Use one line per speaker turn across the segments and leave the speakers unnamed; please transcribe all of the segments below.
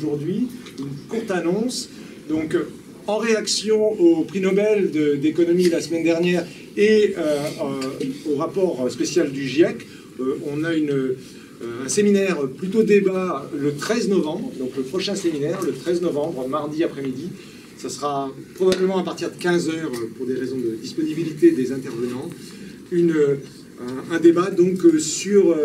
aujourd'hui, une courte annonce. Donc, en réaction au prix Nobel d'économie la semaine dernière et au rapport spécial du GIEC, on a un séminaire plutôt débat le 13 novembre, donc le prochain séminaire, le 13 novembre, mardi après-midi. Ça sera probablement à partir de 15h pour des raisons de disponibilité des intervenants. Un débat donc sur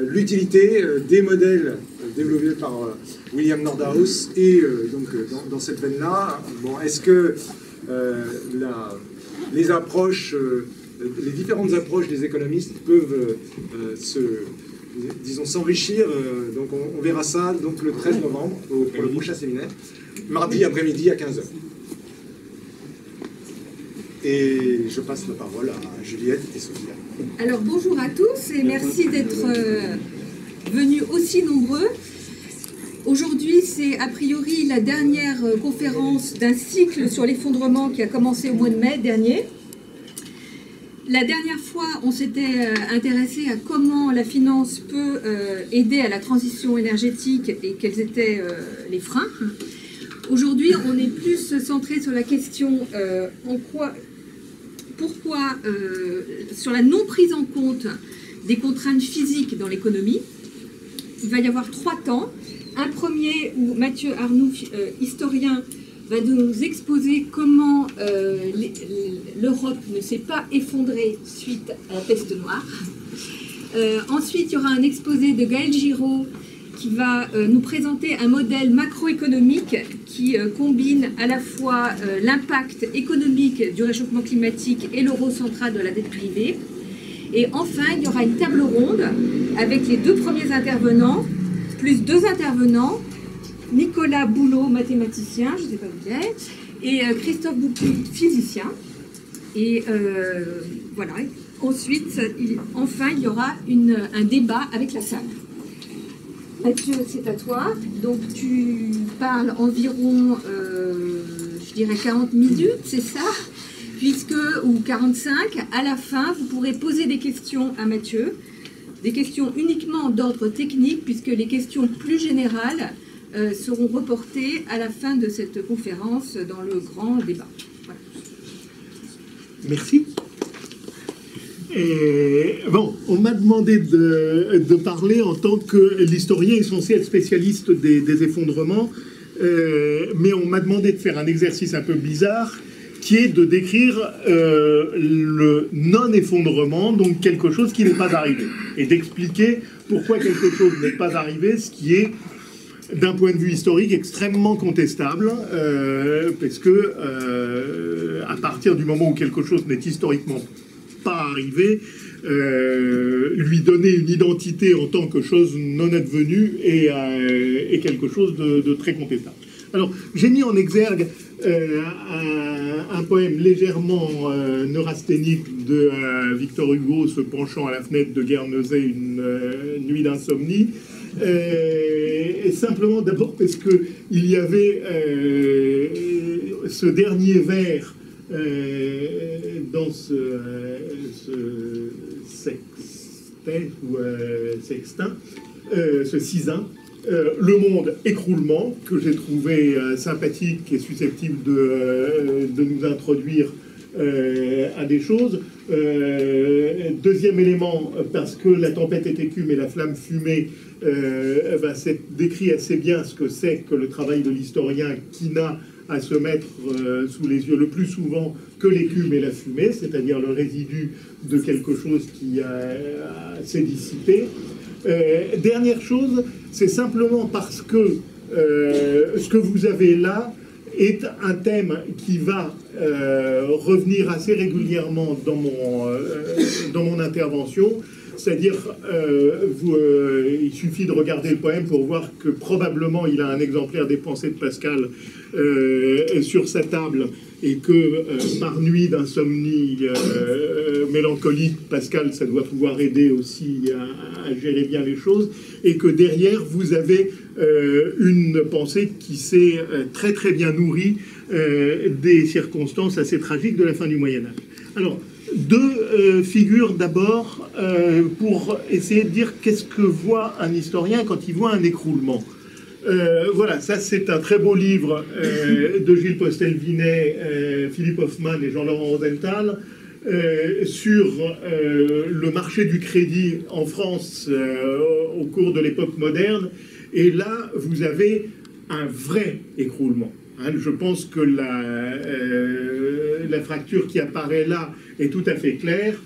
l'utilité des modèles développés par William Nordhaus et donc dans cette veine-là, bon, est-ce que les approches, les différentes approches des économistes peuvent s'enrichir. Donc on verra ça donc le 13 novembre pour le prochain séminaire, mardi après-midi à 15h. Et je passe la parole à Juliette et Sophia.
Alors bonjour à tous et merci d'être venus aussi nombreux. Aujourd'hui, c'est a priori la dernière conférence d'un cycle sur l'effondrement qui a commencé au mois de mai dernier. La dernière fois, on s'était intéressé à comment la finance peut aider à la transition énergétique et quels étaient les freins. Aujourd'hui, on est plus centré sur la question pourquoi sur la non prise en compte des contraintes physiques dans l'économie. Il va y avoir 3 temps. Un premier où Mathieu Arnoux, historien, va nous exposer comment l'Europe ne s'est pas effondrée suite à la peste noire. Ensuite, il y aura un exposé de Gaël Giraud qui va nous présenter un modèle macroéconomique qui combine à la fois l'impact économique du réchauffement climatique et le rôle central de la dette privée. Et enfin, il y aura une table ronde avec les 2 premiers intervenants, plus 2 intervenants, Nicolas Boulot, mathématicien, je ne sais pas où il est, et Christophe Bouclou, physicien. Et voilà. Ensuite, enfin, il y aura un débat avec la salle. Mathieu, c'est à toi. Donc, tu parles environ, je dirais 40 minutes, c'est ça? Ou 45. À la fin, vous pourrez poser des questions à Mathieu. Des questions uniquement d'ordre technique, puisque les questions plus générales seront reportées à la fin de cette conférence dans le grand débat. Voilà.
Merci. Bon, on m'a demandé de parler en tant que l'historien est censé être spécialiste des effondrements, mais on m'a demandé de faire un exercice un peu bizarre, qui est de décrire le non-effondrement, donc quelque chose qui n'est pas arrivé, et d'expliquer pourquoi quelque chose n'est pas arrivé, ce qui est, d'un point de vue historique, extrêmement contestable, parce que à partir du moment où quelque chose n'est historiquement pas arrivé, lui donner une identité en tant que chose non advenue est quelque chose de très contestable. Alors, j'ai mis en exergue un poème légèrement neurasthénique de Victor Hugo, se penchant à la fenêtre de Guernesey, une nuit d'insomnie, et simplement d'abord parce qu'il y avait ce dernier vers dans ce sextet ou sextin, ce cisin, le monde écroulement, que j'ai trouvé sympathique et susceptible de nous introduire à des choses. Deuxième élément, parce que la tempête est écume et la flamme fumée décrit assez bien ce que c'est que le travail de l'historien qui n'a à se mettre sous les yeux le plus souvent que l'écume et la fumée, c'est-à-dire le résidu de quelque chose qui s'est dissipé. Dernière chose, c'est simplement parce que ce que vous avez là est un thème qui va revenir assez régulièrement dans mon intervention. C'est-à-dire, il suffit de regarder le poème pour voir que probablement il a un exemplaire des Pensées de Pascal sur sa table, et que par nuit d'insomnie mélancolique, Pascal, ça doit pouvoir aider aussi à gérer bien les choses, et que derrière, vous avez une pensée qui s'est très très bien nourrie des circonstances assez tragiques de la fin du Moyen-Âge. Alors, 2 figures d'abord pour essayer de dire qu'est-ce que voit un historien quand il voit un écroulement. Voilà, ça c'est un très beau livre de Gilles Postel-Vinet, Philippe Hoffman et Jean-Laurent Rosenthal sur le marché du crédit en France au cours de l'époque moderne. Et là, vous avez un vrai écroulement. Hein, je pense que la fracture qui apparaît là est tout à fait claire.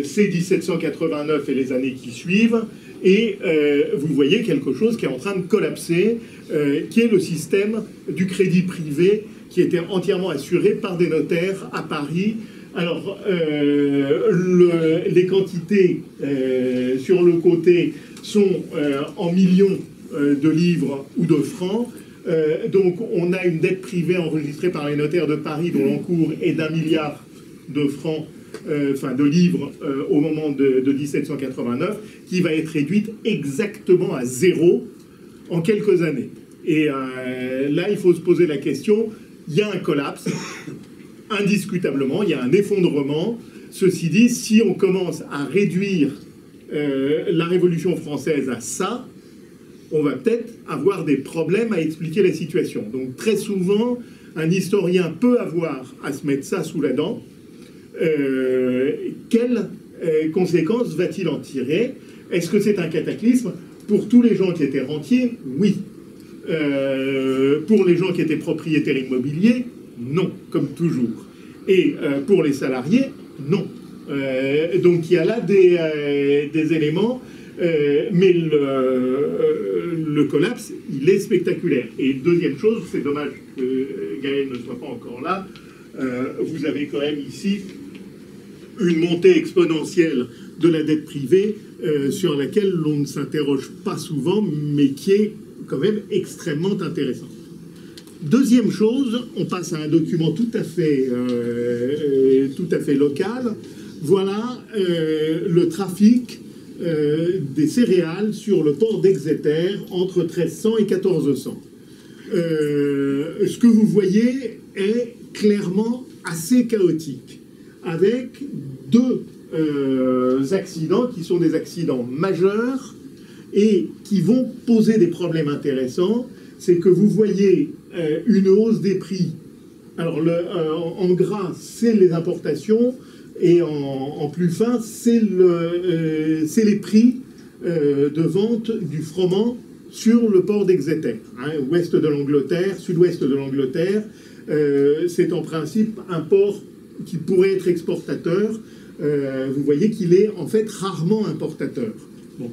C'est 1789 et les années qui suivent. Et vous voyez quelque chose qui est en train de collapser, qui est le système du crédit privé, qui était entièrement assuré par des notaires à Paris. Alors, les quantités sur le côté sont en millions de livres ou de francs. Donc, on a une dette privée enregistrée par les notaires de Paris dont l'encours est d'1 milliard de francs, de livres au moment de 1789, qui va être réduite exactement à zéro en quelques années. Et là, il faut se poser la question, il y a un collapse, indiscutablement, il y a un effondrement. Ceci dit, si on commence à réduire la Révolution française à ça, on va peut-être avoir des problèmes à expliquer la situation. Donc très souvent, un historien peut avoir à se mettre ça sous la dent. Quelles conséquences va-t-il en tirer? Est-ce que c'est un cataclysme? Pour tous les gens qui étaient rentiers, oui. Pour les gens qui étaient propriétaires immobiliers, non, comme toujours. Et pour les salariés, non. Donc il y a là des éléments, mais le collapse, il est spectaculaire. Et deuxième chose, c'est dommage que Gaël ne soit pas encore là, vous avez quand même ici une montée exponentielle de la dette privée sur laquelle l'on ne s'interroge pas souvent, mais qui est quand même extrêmement intéressante. Deuxième chose, on passe à un document tout à fait local. Voilà le trafic des céréales sur le port d'Exeter entre 1300 et 1400. Ce que vous voyez est clairement assez chaotique, avec deux accidents qui sont des accidents majeurs et qui vont poser des problèmes intéressants. C'est que vous voyez une hausse des prix. Alors en gras, c'est les importations, et en plus fin, c'est les prix de vente du froment sur le port d'Exeter, hein, ouest de l'Angleterre, sud-ouest de l'Angleterre. C'est en principe un port qui pourrait être exportateur. Vous voyez qu'il est en fait rarement importateur. Bon.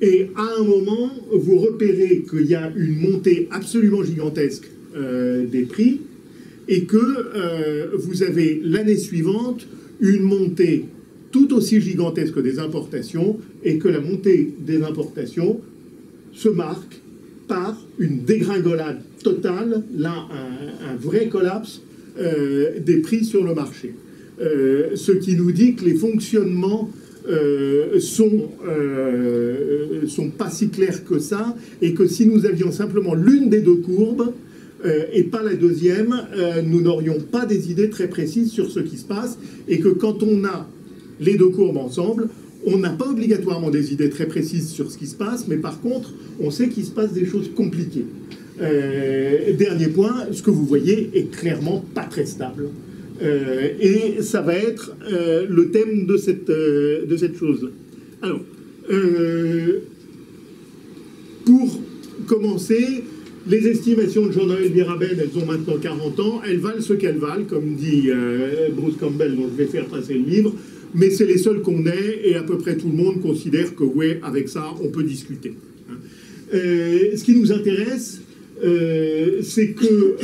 Et à un moment, vous repérez qu'il y a une montée absolument gigantesque des prix et que vous avez l'année suivante une montée tout aussi gigantesque des importations et que la montée des importations se marque par une dégringolade totale, là un vrai collapse des prix sur le marché. Ce qui nous dit que les fonctionnements sont pas si clairs que ça, et que si nous avions simplement l'une des deux courbes et pas la deuxième, nous n'aurions pas des idées très précises sur ce qui se passe, et que quand on a les deux courbes ensemble, on n'a pas obligatoirement des idées très précises sur ce qui se passe, mais par contre, on sait qu'il se passe des choses compliquées. Dernier point, ce que vous voyez est clairement pas très stable. Et ça va être le thème de cette chose. Alors, pour commencer, les estimations de Jean-Noël Biraben, elles ont maintenant 40 ans, elles valent ce qu'elles valent, comme dit Bruce Campbell, dont je vais faire passer le livre, mais c'est les seuls qu'on ait, et à peu près tout le monde considère que, ouais, avec ça, on peut discuter. Ce qui nous intéresse, c'est que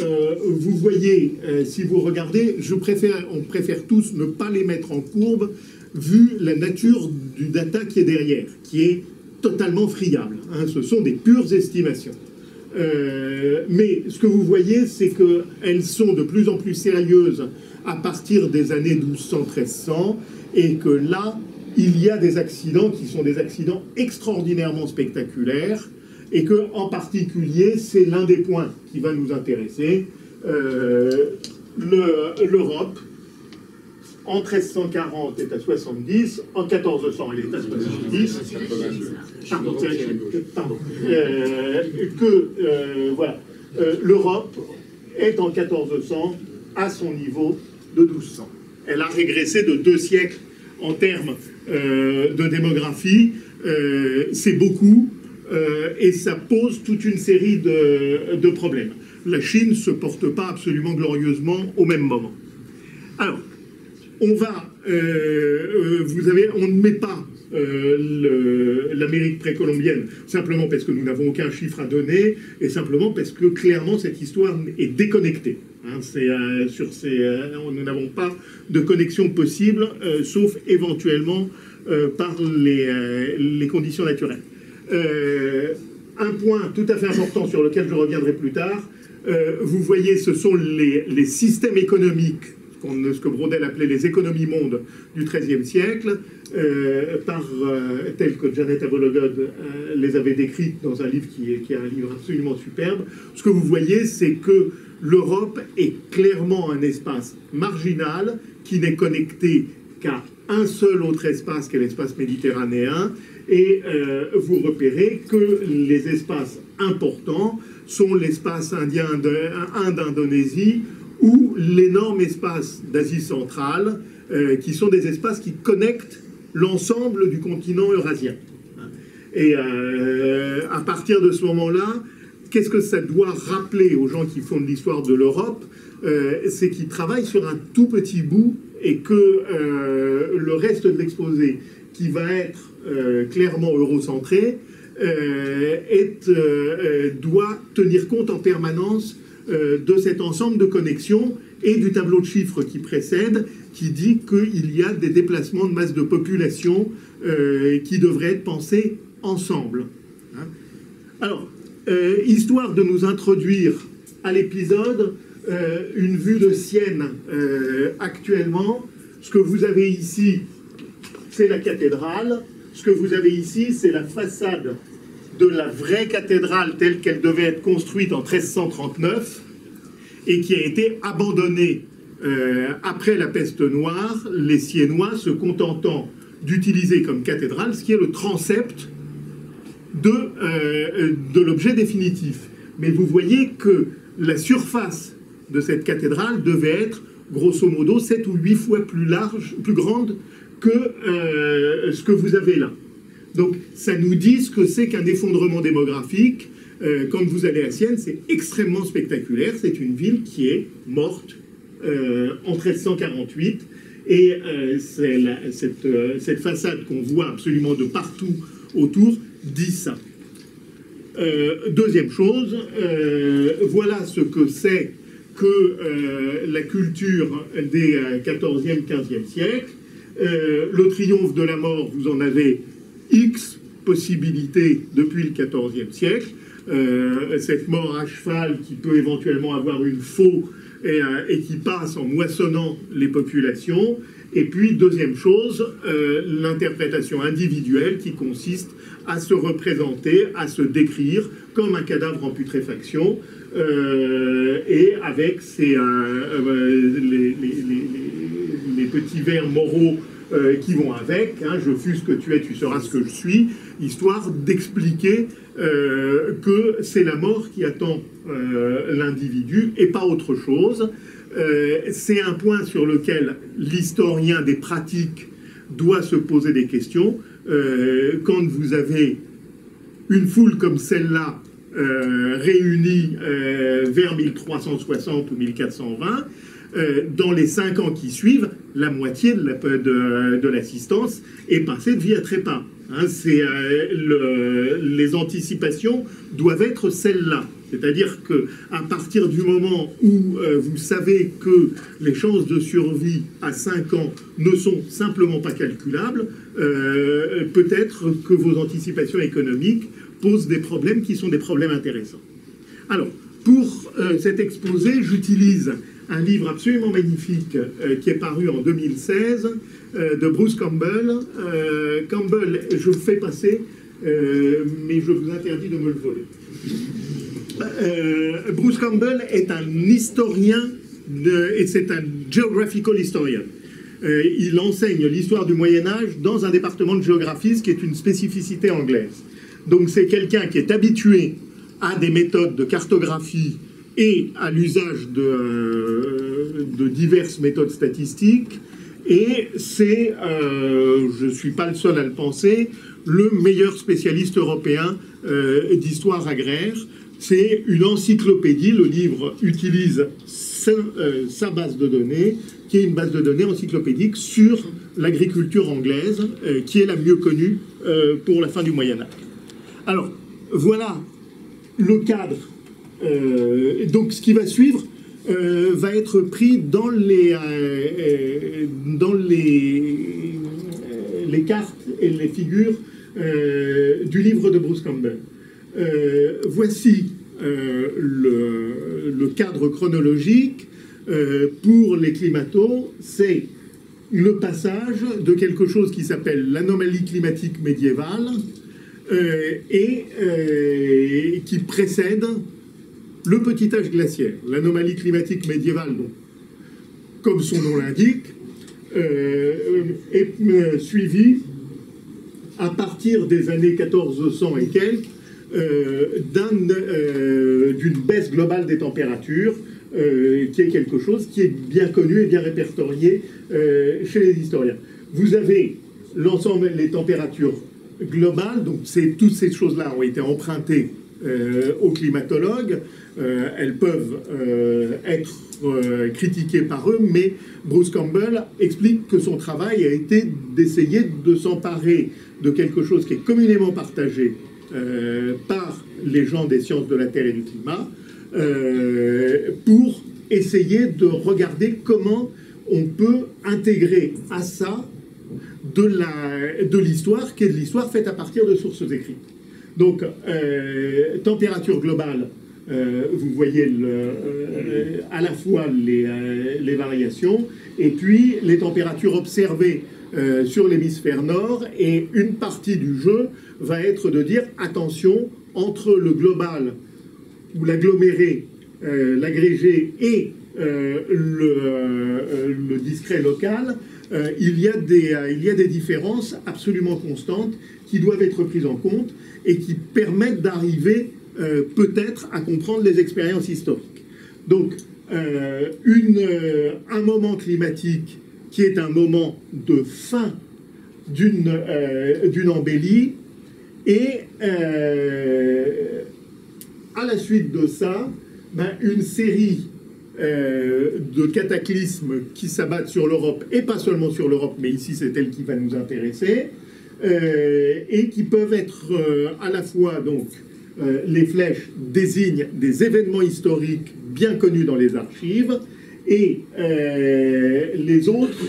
vous voyez, si vous regardez, on préfère tous ne pas les mettre en courbe, vu la nature du data qui est derrière, qui est totalement friable. Hein, ce sont des pures estimations. Mais ce que vous voyez, c'est qu'elles sont de plus en plus sérieuses à partir des années 1200-1300, et que là, il y a des accidents qui sont des accidents extraordinairement spectaculaires, et que, en particulier, c'est l'un des points qui va nous intéresser, l'Europe, en 1340 est à 70, en 1400 elle est à 70. Pardon. Voilà. L'Europe est en 1400 à son niveau de 1200. Elle a régressé de 2 siècles en termes de démographie. C'est beaucoup et ça pose toute une série de problèmes. La Chine ne se porte pas absolument glorieusement au même moment. Alors, on ne met pas l'Amérique précolombienne simplement parce que nous n'avons aucun chiffre à donner et simplement parce que clairement cette histoire est déconnectée. Hein, nous n'avons pas de connexion possible, sauf éventuellement par les conditions naturelles. Un point tout à fait important sur lequel je reviendrai plus tard, vous voyez, ce sont les systèmes économiques, ce que Braudel appelait les économies mondes du XIIIe siècle, tels que Janet Abologod les avait décrites dans un livre qui est un livre absolument superbe. Ce que vous voyez, c'est que l'Europe est clairement un espace marginal qui n'est connecté qu'à un seul autre espace, qui est l'espace méditerranéen, et vous repérez que les espaces importants sont l'espace Inde-Indonésie ou l'énorme espace d'Asie centrale, qui sont des espaces qui connectent l'ensemble du continent eurasien. Et à partir de ce moment-là, qu'est-ce que ça doit rappeler aux gens qui font de l'histoire de l'Europe? C'est qu'ils travaillent sur un tout petit bout et que le reste de l'exposé, qui va être clairement eurocentré, doit tenir compte en permanence de cet ensemble de connexions et du tableau de chiffres qui précède, qui dit qu'il y a des déplacements de masse de population qui devraient être pensés ensemble. Hein. Alors, histoire de nous introduire à l'épisode, une vue de Sienne actuellement. Ce que vous avez ici, c'est la cathédrale. Ce que vous avez ici, c'est la façade de la vraie cathédrale telle qu'elle devait être construite en 1339 et qui a été abandonnée après la peste noire, les Siennois se contentant d'utiliser comme cathédrale ce qui est le transept de l'objet définitif. Mais vous voyez que la surface de cette cathédrale devait être grosso modo 7 ou 8 fois plus grande que ce que vous avez là. Donc ça nous dit ce que c'est qu'un effondrement démographique. Quand vous allez à Sienne, c'est extrêmement spectaculaire. C'est une ville qui est morte en 1348. Et cette façade qu'on voit absolument de partout autour dit ça. Deuxième chose, voilà ce que c'est que la culture des 14e, 15e siècles. Le triomphe de la mort, vous en avez X possibilités depuis le 14e siècle. Cette mort à cheval qui peut éventuellement avoir une faux et qui passe en moissonnant les populations. Et puis, deuxième chose, l'interprétation individuelle qui consiste à se représenter, à se décrire comme un cadavre en putréfaction, et avec les petits vers moraux qui vont avec, hein, je fus ce que tu es, tu seras ce que je suis, histoire d'expliquer que c'est la mort qui attend l'individu et pas autre chose. C'est un point sur lequel l'historien des pratiques doit se poser des questions. Quand vous avez une foule comme celle-là réunie vers 1360 ou 1420, dans les 5 ans qui suivent, la moitié de l'assistance est passée de vie à trépas. Hein, les anticipations doivent être celles-là. C'est-à-dire qu'à partir du moment où vous savez que les chances de survie à 5 ans ne sont simplement pas calculables, peut-être que vos anticipations économiques posent des problèmes qui sont des problèmes intéressants. Alors, pour cet exposé, j'utilise un livre absolument magnifique qui est paru en 2016 de Bruce Campbell. Campbell, je vous fais passer, mais je vous interdis de me le voler. Bruce Campbell est un historien et c'est un geographical historian. il enseigne l'histoire du Moyen-Âge dans un département de géographie, ce qui est une spécificité anglaise. Donc c'est quelqu'un qui est habitué à des méthodes de cartographie et à l'usage de diverses méthodes statistiques. Et c'est, je ne suis pas le seul à le penser, le meilleur spécialiste européen d'histoire agraire. C'est une encyclopédie, le livre utilise sa base de données, qui est une base de données encyclopédique sur l'agriculture anglaise, qui est la mieux connue pour la fin du Moyen-Âge. Alors, voilà le cadre. Donc, ce qui va suivre va être pris dans les cartes et les figures du livre de Bruce Campbell. Voici le cadre chronologique pour les climatos. C'est le passage de quelque chose qui s'appelle l'anomalie climatique médiévale et qui précède le petit âge glaciaire. L'anomalie climatique médiévale, donc, comme son nom l'indique, est suivie à partir des années 1400 et quelques d'une baisse globale des températures, qui est quelque chose qui est bien connu et bien répertorié chez les historiens. Vous avez l'ensemble des températures globales, donc toutes ces choses-là ont été empruntées aux climatologues. Elles peuvent être critiquées par eux, mais Bruce Campbell explique que son travail a été d'essayer de s'emparer de quelque chose qui est communément partagé par les gens des sciences de la Terre et du climat, pour essayer de regarder comment on peut intégrer à ça de l'histoire, qui est de l'histoire faite à partir de sources écrites. Donc, température globale, vous voyez à la fois les variations, et puis les températures observées sur l'hémisphère nord, et une partie du jeu va être de dire, attention, entre le global, ou l'aggloméré, l'agrégé, et le discret local, il y a des différences absolument constantes qui doivent être prises en compte et qui permettent d'arriver peut-être à comprendre les expériences historiques. Donc, un moment climatique qui est un moment de fin d'une embellie, et à la suite de ça, une série de cataclysmes qui s'abattent sur l'Europe, et pas seulement sur l'Europe, mais ici c'est elle qui va nous intéresser, et qui peuvent être à la fois, donc, les flèches désignent des événements historiques bien connus dans les archives, et les autres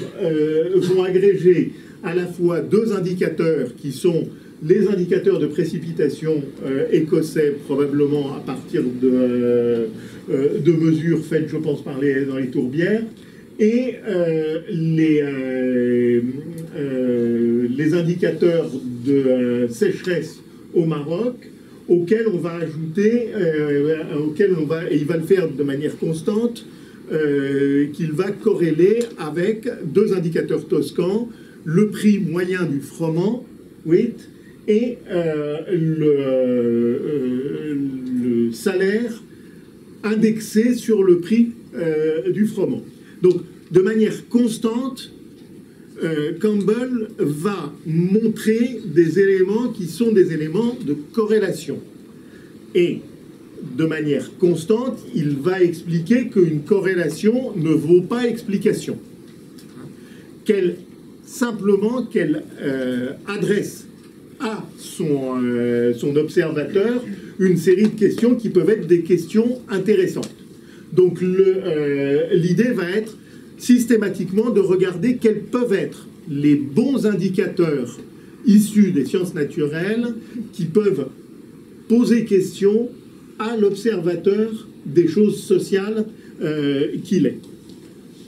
vont agréger à la fois deux indicateurs qui sont les indicateurs de précipitation écossais, probablement à partir de mesures faites, je pense, dans les tourbières, et les indicateurs de sécheresse au Maroc, auxquels on va ajouter, et il va le faire de manière constante, qu'il va corréler avec deux indicateurs toscans, le prix moyen du froment, wheat, et le salaire indexé sur le prix du froment. Donc, de manière constante, Campbell va montrer des éléments qui sont des éléments de corrélation. Et de manière constante, il va expliquer qu'une corrélation ne vaut pas explication. Simplement qu'elle adresse à son observateur une série de questions qui peuvent être des questions intéressantes. Donc l'idée va être systématiquement de regarder quels peuvent être les bons indicateurs issus des sciences naturelles qui peuvent poser question à l'observateur des choses sociales qu'il est.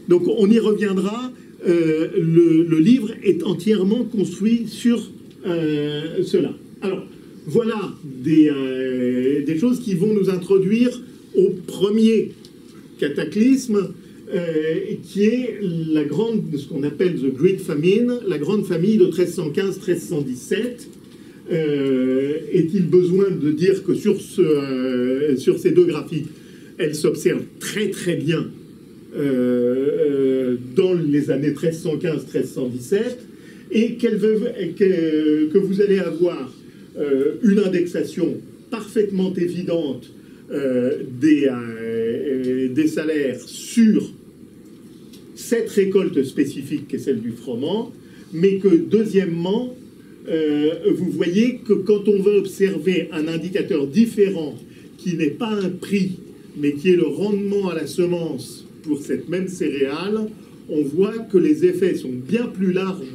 Donc on y reviendra. Le livre est entièrement construit sur cela. Alors, voilà des choses qui vont nous introduire au premier cataclysme qui est ce qu'on appelle the Great Famine, la grande famille de 1315-1317. Est-il besoin de dire que sur ces deux graphiques, elle s'observe très très bien dans les années 1315-1317, et que vous allez avoir une indexation parfaitement évidente des salaires sur cette récolte spécifique qui est celle du froment, mais que deuxièmement, vous voyez que quand on veut observer un indicateur différent qui n'est pas un prix, mais qui est le rendement à la semence pour cette même céréale, on voit que les effets sont bien plus larges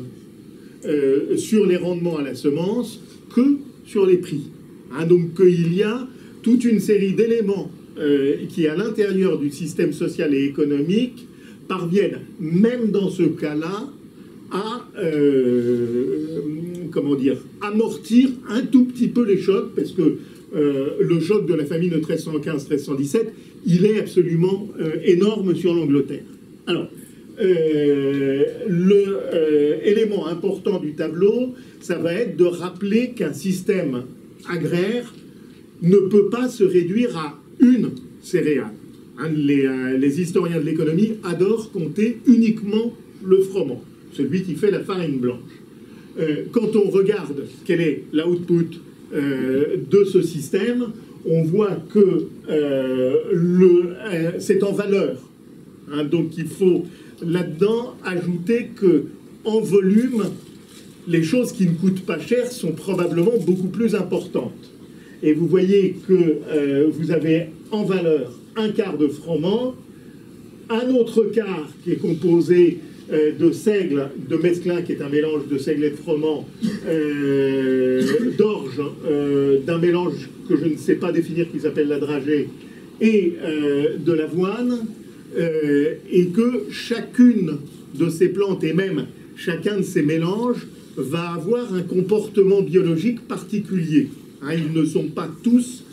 sur les rendements à la semence que sur les prix. Hein, donc il y a toute une série d'éléments qui, à l'intérieur du système social et économique, parviennent, même dans ce cas-là, à amortir un tout petit peu les chocs, parce que le choc de la famine de 1315-1317, il est absolument énorme sur l'Angleterre. Alors, l'élément important du tableau, ça va être de rappeler qu'un système agraire ne peut pas se réduire à une céréale. Hein, les historiens de l'économie adorent compter uniquement le froment, celui qui fait la farine blanche. Quand on regarde quel est l'output de ce système, on voit que c'est en valeur. Hein, donc il faut là-dedans ajouter que en volume, les choses qui ne coûtent pas cher sont probablement beaucoup plus importantes. Et vous voyez que vous avez en valeur un quart de froment, un autre quart qui est composé de seigle, de mesclun, qui est un mélange de seigle et de froment, d'orge, d'un mélange que je ne sais pas définir, qui s'appelle la dragée, et de l'avoine, et que chacune de ces plantes, et même chacun de ces mélanges, va avoir un comportement biologique particulier. Hein, ils ne sont pas tous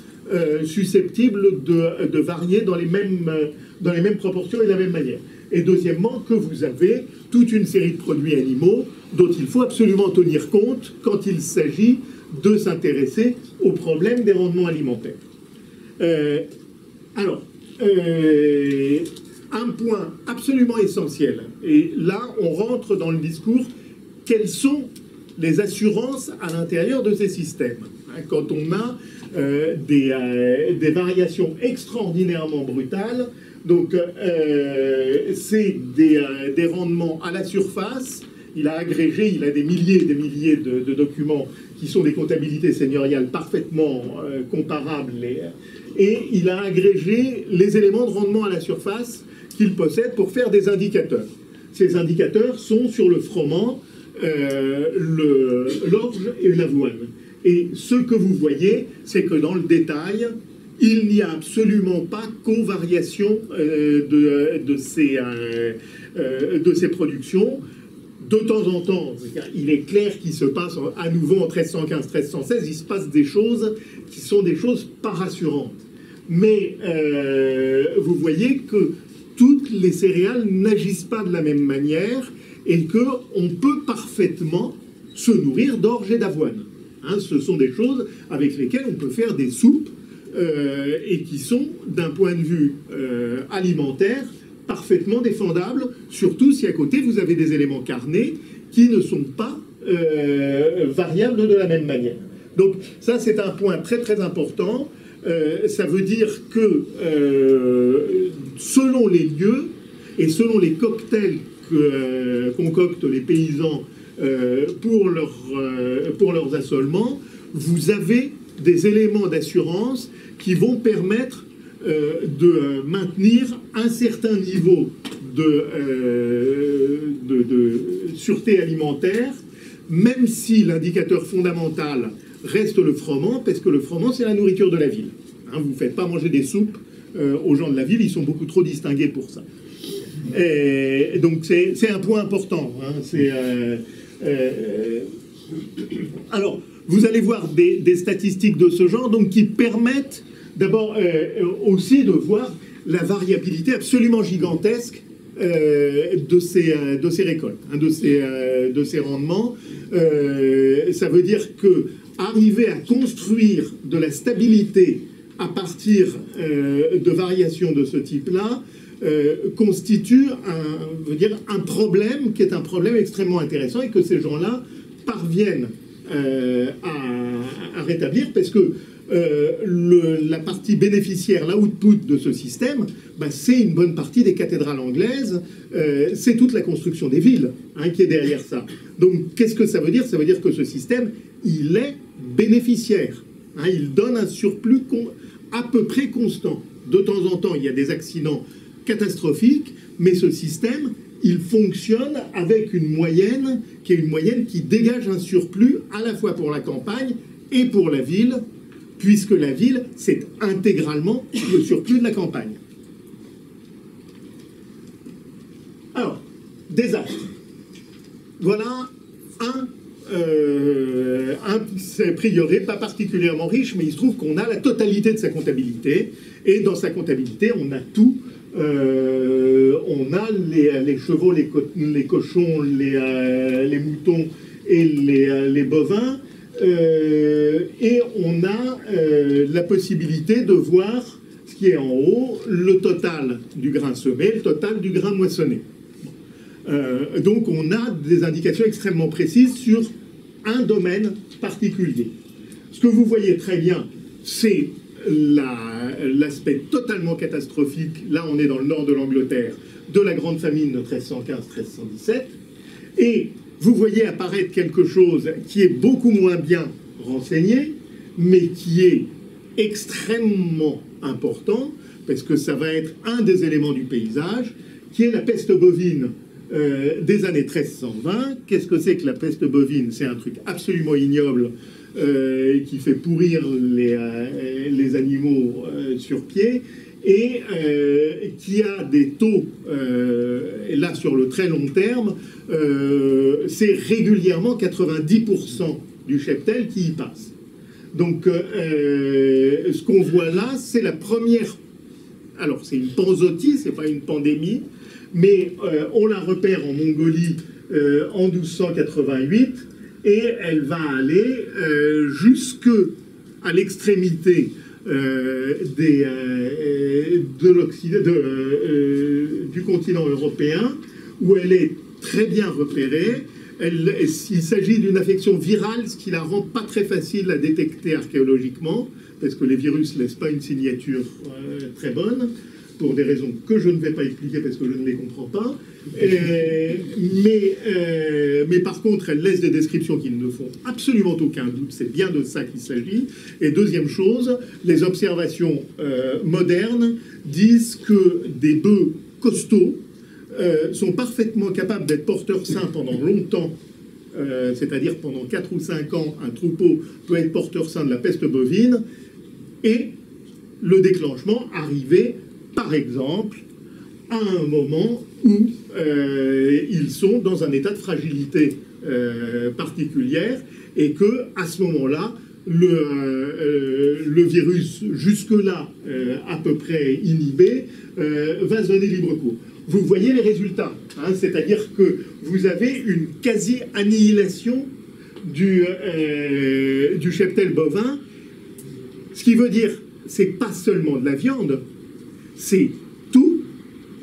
susceptibles de varier dans les mêmes proportions et de la même manière. Et deuxièmement, que vous avez toute une série de produits animaux dont il faut absolument tenir compte quand il s'agit de s'intéresser au problème des rendements alimentaires. Un point absolument essentiel, et là on rentre dans le discours, quelles sont les assurances à l'intérieur de ces systèmes. Quand on a des variations extraordinairement brutales, donc c'est des rendements à la surface. Il a agrégé, il a des milliers et des milliers de documents qui sont des comptabilités seigneuriales parfaitement comparables, et il a agrégé les éléments de rendement à la surface qu'il possède pour faire des indicateurs. Ces indicateurs sont sur le froment, l'orge et l'avoine. Et ce que vous voyez, c'est que dans le détail, il n'y a absolument pas co-variation de ces productions. De temps en temps, il est clair qu'il se passe à nouveau en 1315-1316, il se passe des choses qui sont des choses pas rassurantes. Mais vous voyez que toutes les céréales n'agissent pas de la même manière et qu'on peut parfaitement se nourrir d'orge et d'avoine. Hein, ce sont des choses avec lesquelles on peut faire des soupes et qui sont, d'un point de vue alimentaire, parfaitement défendables, surtout si à côté vous avez des éléments carnés qui ne sont pas variables de la même manière. Donc ça, c'est un point très très important. Ça veut dire que selon les lieux et selon les cocktails que concoctent les paysans pour leurs assolements, vous avez des éléments d'assurance qui vont permettre de maintenir un certain niveau de sûreté alimentaire, même si l'indicateur fondamental reste le froment, parce que le froment, c'est la nourriture de la ville. Hein, vous ne faites pas manger des soupes aux gens de la ville, ils sont beaucoup trop distingués pour ça. Et donc c'est un point important. Hein, alors, vous allez voir des statistiques de ce genre, donc qui permettent d'abord aussi de voir la variabilité absolument gigantesque de ces récoltes, hein, de ces rendements. Ça veut dire que arriver à construire de la stabilité à partir de variations de ce type-là constitue un problème qui est un problème extrêmement intéressant et que ces gens-là parviennent à rétablir, parce que la partie bénéficiaire, l'output de ce système, c'est une bonne partie des cathédrales anglaises, c'est toute la construction des villes, hein, qui est derrière ça. Donc qu'est-ce que ça veut dire? Ça veut dire que ce système, il est bénéficiaire, hein, il donne un surplus à peu près constant. De temps en temps, il y a des accidents catastrophiques, mais ce système, il fonctionne avec une moyenne qui dégage un surplus à la fois pour la campagne et pour la ville, puisque la ville, c'est intégralement le surplus de la campagne. Alors, désastre. Voilà un prieuré pas particulièrement riche, mais il se trouve qu'on a la totalité de sa comptabilité, et dans sa comptabilité, on a tout. On a les chevaux, les cochons, les moutons et les bovins, et on a la possibilité de voir ce qui est en haut, le total du grain semé, le total du grain moissonné. Donc on a des indications extrêmement précises sur un domaine particulier. Ce que vous voyez très bien, c'est l'aspect totalement catastrophique, là on est dans le nord de l'Angleterre, de la grande famine de 1315-1317, et vous voyez apparaître quelque chose qui est beaucoup moins bien renseigné, mais qui est extrêmement important, parce que ça va être un des éléments du paysage, qui est la peste bovine des années 1320. Qu'est-ce que c'est que la peste bovine? C'est un truc absolument ignoble qui fait pourrir les animaux sur pied et qui a des taux, et là sur le très long terme, c'est régulièrement 90% du cheptel qui y passe. Donc ce qu'on voit là, c'est la première... Alors c'est une panzotie, c'est pas une pandémie, mais on la repère en Mongolie en 1288, et elle va aller jusque à l'extrémité du continent européen, où elle est très bien repérée. Il s'agit d'une affection virale, ce qui la rend pas très facile à détecter archéologiquement, parce que les virus ne laissent pas une signature très bonne, pour des raisons que je ne vais pas expliquer parce que je ne les comprends pas. Mais par contre, elle laisse des descriptions qui ne font absolument aucun doute. C'est bien de ça qu'il s'agit. Et deuxième chose, les observations modernes disent que des bœufs costauds sont parfaitement capables d'être porteurs sains pendant longtemps. C'est-à-dire pendant 4 ou 5 ans, un troupeau peut être porteur sain de la peste bovine, et le déclenchement arrivait, par exemple, à un moment où ils sont dans un état de fragilité particulière, et que à ce moment-là, le virus, jusque-là à peu près inhibé, va se donner libre cours. Vous voyez les résultats, hein, c'est-à-dire que vous avez une quasi-annihilation du cheptel bovin, ce qui veut dire, c'est pas seulement de la viande, c'est tout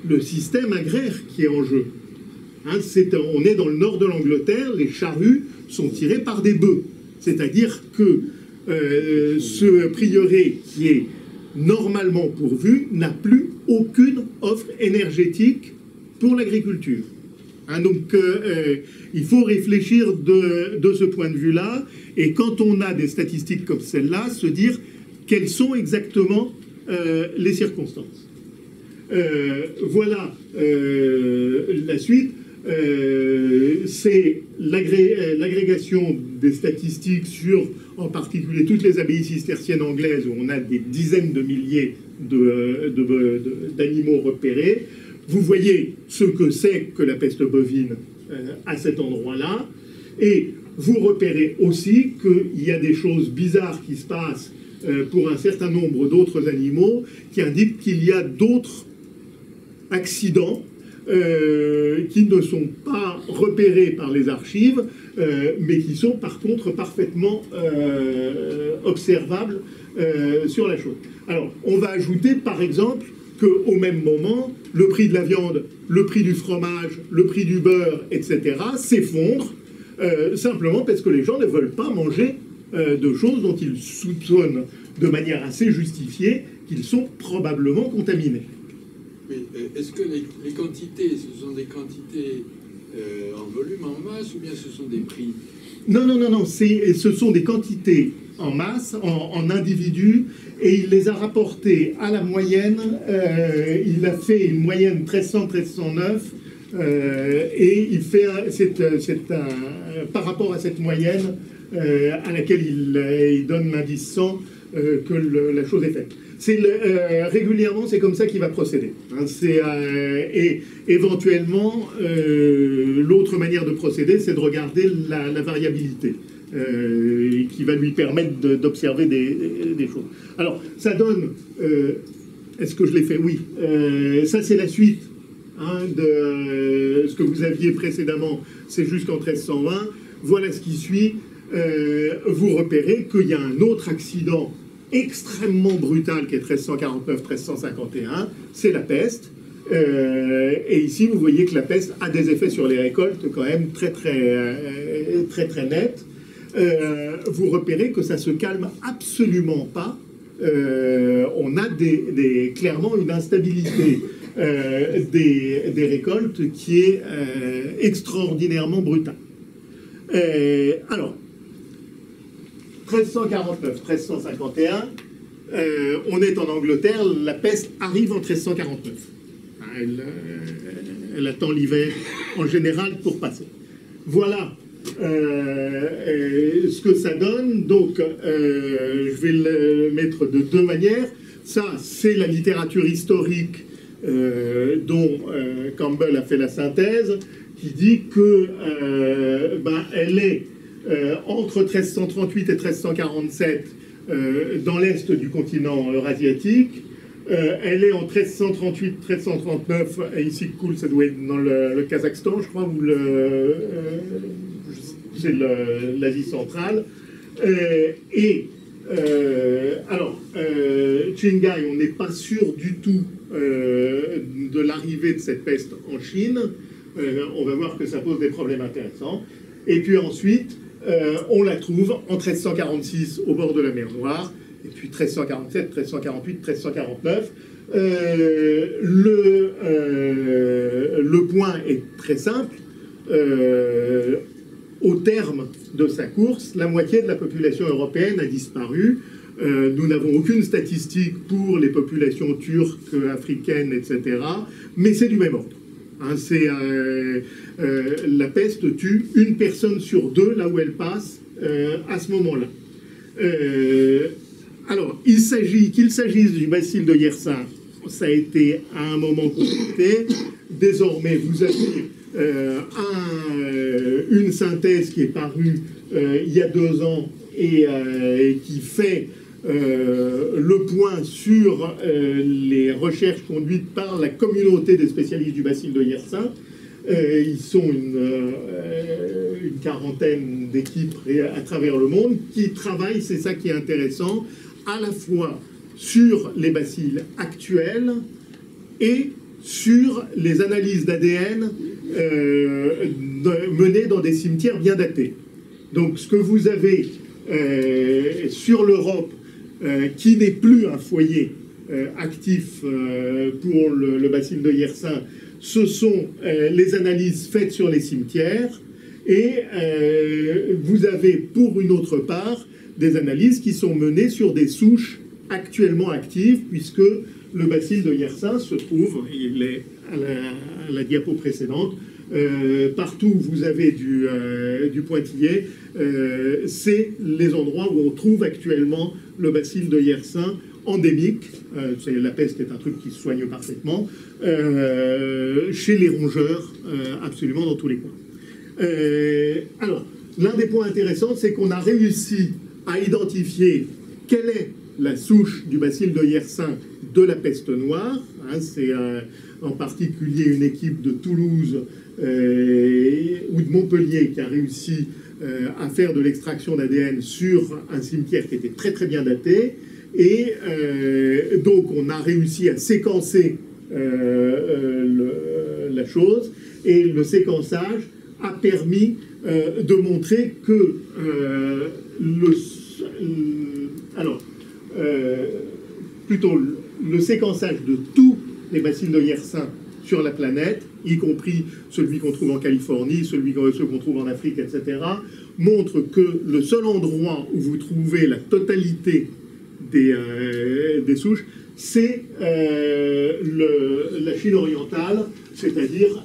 le système agraire qui est en jeu. Hein, on est dans le nord de l'Angleterre, les charrues sont tirées par des bœufs. C'est-à-dire que ce prieuré qui est normalement pourvu n'a plus aucune offre énergétique pour l'agriculture. Hein, donc il faut réfléchir de ce point de vue-là, et quand on a des statistiques comme celle-là, se dire quelles sont exactement les circonstances. Voilà la suite. C'est l'agrégation des statistiques sur, en particulier, toutes les abbayes cisterciennes anglaises, où on a des dizaines de milliers d'animaux repérés. Vous voyez ce que c'est que la peste bovine à cet endroit-là, et vous repérez aussi qu'il y a des choses bizarres qui se passent pour un certain nombre d'autres animaux, qui indiquent qu'il y a d'autres accidents qui ne sont pas repérés par les archives, mais qui sont par contre parfaitement observables sur la chose. Alors, on va ajouter par exemple qu'au même moment, le prix de la viande, le prix du fromage, le prix du beurre, etc., s'effondrent simplement parce que les gens ne veulent pas manger de choses dont ils soupçonnent de manière assez justifiée qu'ils sont probablement contaminés.
Mais est-ce que les quantités, ce sont des quantités en volume, en masse, ou bien ce sont des prix?
Non, ce sont des quantités en masse, en individus, et il les a rapportées à la moyenne. Il a fait une moyenne 1300-1309, et il fait par rapport à cette moyenne à laquelle il donne l'indice 100 que la chose est faite. Régulièrement, c'est comme ça qu'il va procéder. Hein, et éventuellement, l'autre manière de procéder, c'est de regarder la variabilité, qui va lui permettre d'observer des choses. Alors, ça donne... Est-ce que je l'ai fait? Oui. Ça, c'est la suite de ce que vous aviez précédemment. C'est jusqu'en 1320. Voilà ce qui suit. Vous repérez qu'il y a un autre accident extrêmement brutal qui est 1349-1351, c'est la peste. Et ici, vous voyez que la peste a des effets sur les récoltes quand même très nets. Vous repérez que ça se calme absolument pas. On a clairement une instabilité des récoltes qui est extraordinairement brutale. Alors, 1349-1351, on est en Angleterre, la peste arrive en 1349. Elle attend l'hiver en général pour passer. Voilà ce que ça donne. Donc, je vais le mettre de deux manières. Ça, c'est la littérature historique dont Campbell a fait la synthèse, qui dit que elle est entre 1338 et 1347 dans l'est du continent eurasiatique. Elle est en 1338-1339, et ici cool, ça doit être dans le Kazakhstan, je crois, ou c'est l'Asie centrale. Qinghai, on n'est pas sûr du tout de l'arrivée de cette peste en Chine. On va voir que ça pose des problèmes intéressants. Et puis ensuite, on la trouve en 1346 au bord de la mer Noire, et puis 1347, 1348, 1349. Le point est très simple. Au terme de sa course, la moitié de la population européenne a disparu. Nous n'avons aucune statistique pour les populations turques, africaines, etc. Mais c'est du même ordre. Hein, la peste tue une personne sur deux là où elle passe à ce moment-là. Alors, qu'il s'agisse du bacille de Yersin, ça a été à un moment compliqué. Désormais, vous avez une synthèse qui est parue il y a 2 ans et qui fait le point sur les recherches conduites par la communauté des spécialistes du bacille de Yersin. Ils sont une quarantaine d'équipes à travers le monde qui travaillent, c'est ça qui est intéressant, à la fois sur les bacilles actuels et sur les analyses d'ADN menées dans des cimetières bien datés. Donc ce que vous avez sur l'Europe, qui n'est plus un foyer actif pour le bacille de Yersin, ce sont les analyses faites sur les cimetières, et vous avez pour une autre part des analyses qui sont menées sur des souches actuellement actives, puisque le bacille de Yersin se trouve, il est à la diapo précédente, partout où vous avez du pointillé, c'est les endroits où on trouve actuellement le bacille de Yersin endémique. La peste est un truc qui se soigne parfaitement, chez les rongeurs, absolument dans tous les coins. Alors, l'un des points intéressants, c'est qu'on a réussi à identifier quelle est la souche du bacille de Yersin de la peste noire. Hein, c'est en particulier une équipe de Toulouse ou de Montpellier qui a réussi à faire de l'extraction d'ADN sur un cimetière qui était très très bien daté. Et donc on a réussi à séquencer la chose, et le séquençage a permis de montrer que le séquençage de tous les bacilles de Yersin sur la planète, y compris celui qu'on trouve en Californie, ceux qu'on trouve en Afrique, etc., montre que le seul endroit où vous trouvez la totalité des souches, c'est la Chine orientale, c'est-à-dire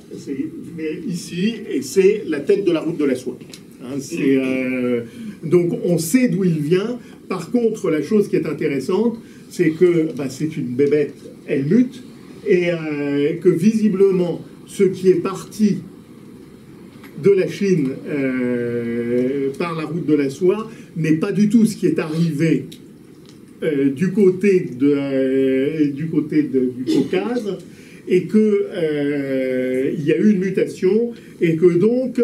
ici, et c'est la tête de la route de la soie. Hein, donc on sait d'où il vient. Par contre, la chose qui est intéressante, c'est que c'est une bébête, elle mute, et que visiblement, ce qui est parti de la Chine par la route de la soie n'est pas du tout ce qui est arrivé du côté du Caucase, et qu'il y a eu une mutation, et que donc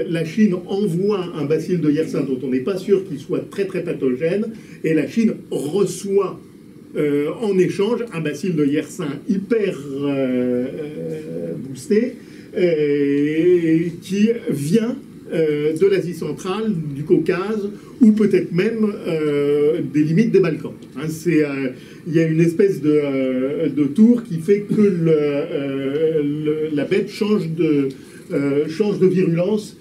la Chine envoie un bacille de Yersin dont on n'est pas sûr qu'il soit très très pathogène, et la Chine reçoit en échange un bacille de Yersin hyper boosté, qui vient de l'Asie centrale, du Caucase, ou peut-être même des limites des Balkans. Hein, il y a une espèce de tour qui fait que la bête change de virulence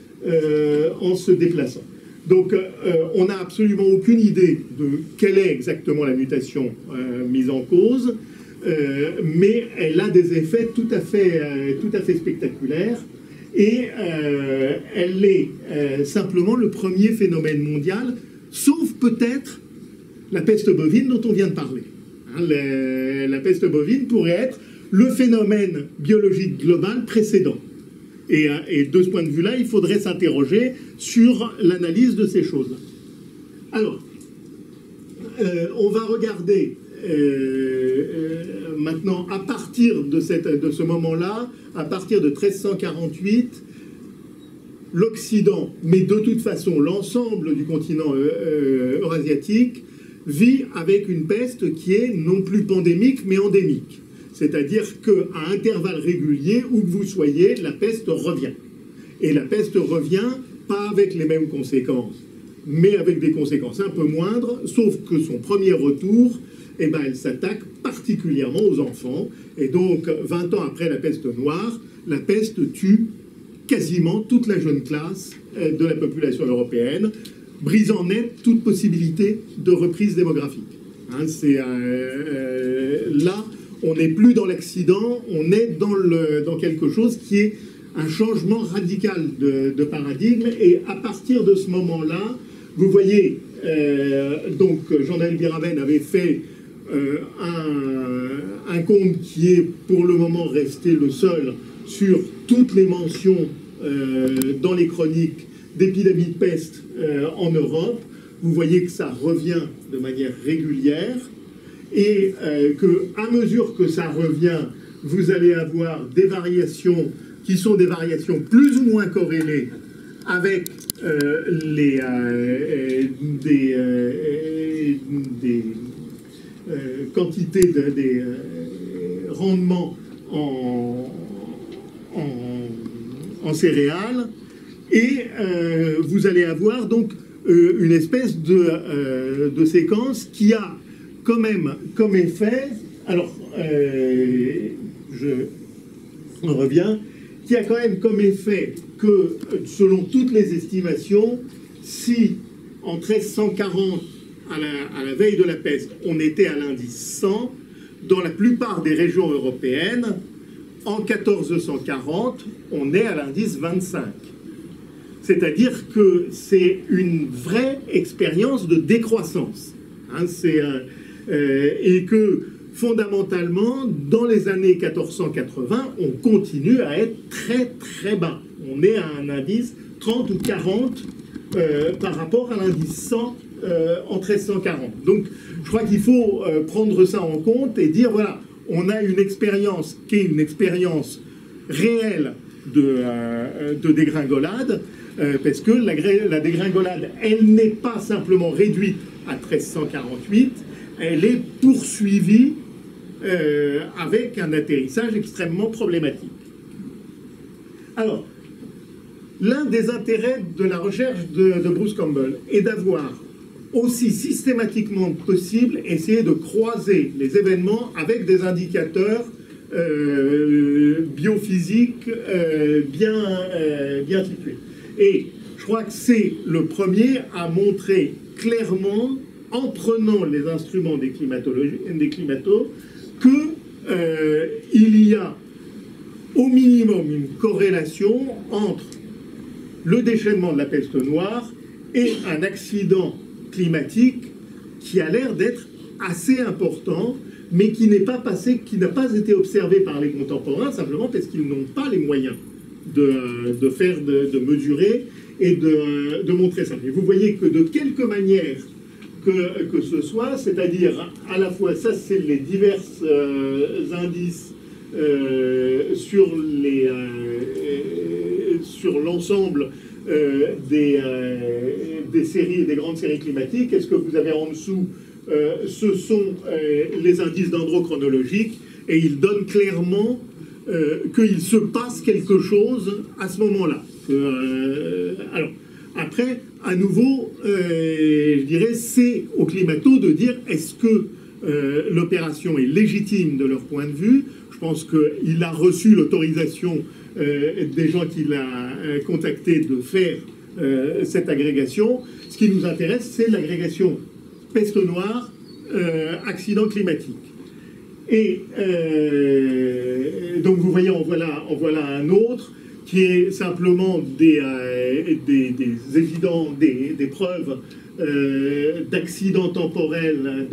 en se déplaçant. Donc on n'a absolument aucune idée de quelle est exactement la mutation mise en cause, mais elle a des effets tout à fait spectaculaires. Et elle est simplement le premier phénomène mondial, sauf peut-être la peste bovine dont on vient de parler. Hein, la peste bovine pourrait être le phénomène biologique global précédent. Et de ce point de vue-là, il faudrait s'interroger sur l'analyse de ces choses-là. Alors, on va regarder maintenant, à partir de ce moment-là, à partir de 1348, l'Occident, mais de toute façon l'ensemble du continent eurasiatique, vit avec une peste qui est non plus pandémique, mais endémique. C'est-à-dire qu'à intervalles réguliers, où que vous soyez, la peste revient. Et la peste revient pas avec les mêmes conséquences, mais avec des conséquences un peu moindres, sauf que son premier retour, elle s'attaque particulièrement aux enfants. Et donc, 20 ans après la peste noire, la peste tue quasiment toute la jeune classe de la population européenne, brisant net toute possibilité de reprise démographique. Hein, là, on n'est plus dans l'accident, on est dans quelque chose qui est un changement radical de paradigme. Et à partir de ce moment-là, vous voyez, donc Jean-Daniel Biraben avait fait un compte qui est pour le moment resté le seul sur toutes les mentions dans les chroniques d'épidémie de peste en Europe. Vous voyez que ça revient de manière régulière, et qu'à mesure que ça revient, vous allez avoir des variations qui sont des variations plus ou moins corrélées avec des quantités, des rendements en céréales, et vous allez avoir donc une espèce de séquence qui a quand même comme effet, alors je reviens, qui a quand même comme effet que, selon toutes les estimations, si en 1340, à la veille de la peste, on était à l'indice 100, dans la plupart des régions européennes, en 1440, on est à l'indice 25. C'est-à-dire que c'est une vraie expérience de décroissance. Hein, et que, fondamentalement, dans les années 1480, on continue à être très très bas. On est à un indice 30 ou 40 par rapport à l'indice 100 en 1340. Donc, je crois qu'il faut prendre ça en compte et dire, voilà, on a une expérience qui est une expérience réelle de dégringolade, parce que la dégringolade, elle n'est pas simplement réduite à 1348, elle est poursuivie avec un atterrissage extrêmement problématique. Alors, l'un des intérêts de la recherche de Bruce Campbell est d'avoir aussi systématiquement possible essayé de croiser les événements avec des indicateurs biophysiques bien situés. Et je crois que c'est le premier à montrer clairement, en prenant les instruments des climatos, qu'il y a au minimum une corrélation entre le déchaînement de la peste noire et un accident climatique qui a l'air d'être assez important, mais qui n'a pas été observé par les contemporains, simplement parce qu'ils n'ont pas les moyens de mesurer et de montrer ça. Et vous voyez que de quelque manière que ce soit, c'est-à-dire à la fois, ça c'est les divers indices sur l'ensemble des séries, des grandes séries climatiques. Est-ce que vous avez en dessous, ce sont les indices dendrochronologiques, et ils donnent clairement qu'il se passe quelque chose à ce moment-là. Alors, après, à nouveau, je dirais, c'est aux climatos de dire est-ce que l'opération est légitime de leur point de vue. Je pense qu'il a reçu l'autorisation des gens qu'il a contactés de faire cette agrégation. Ce qui nous intéresse, c'est l'agrégation peste noire, accident climatique. Et donc vous voyez, en voilà un autre qui est simplement des preuves d'accidents temporels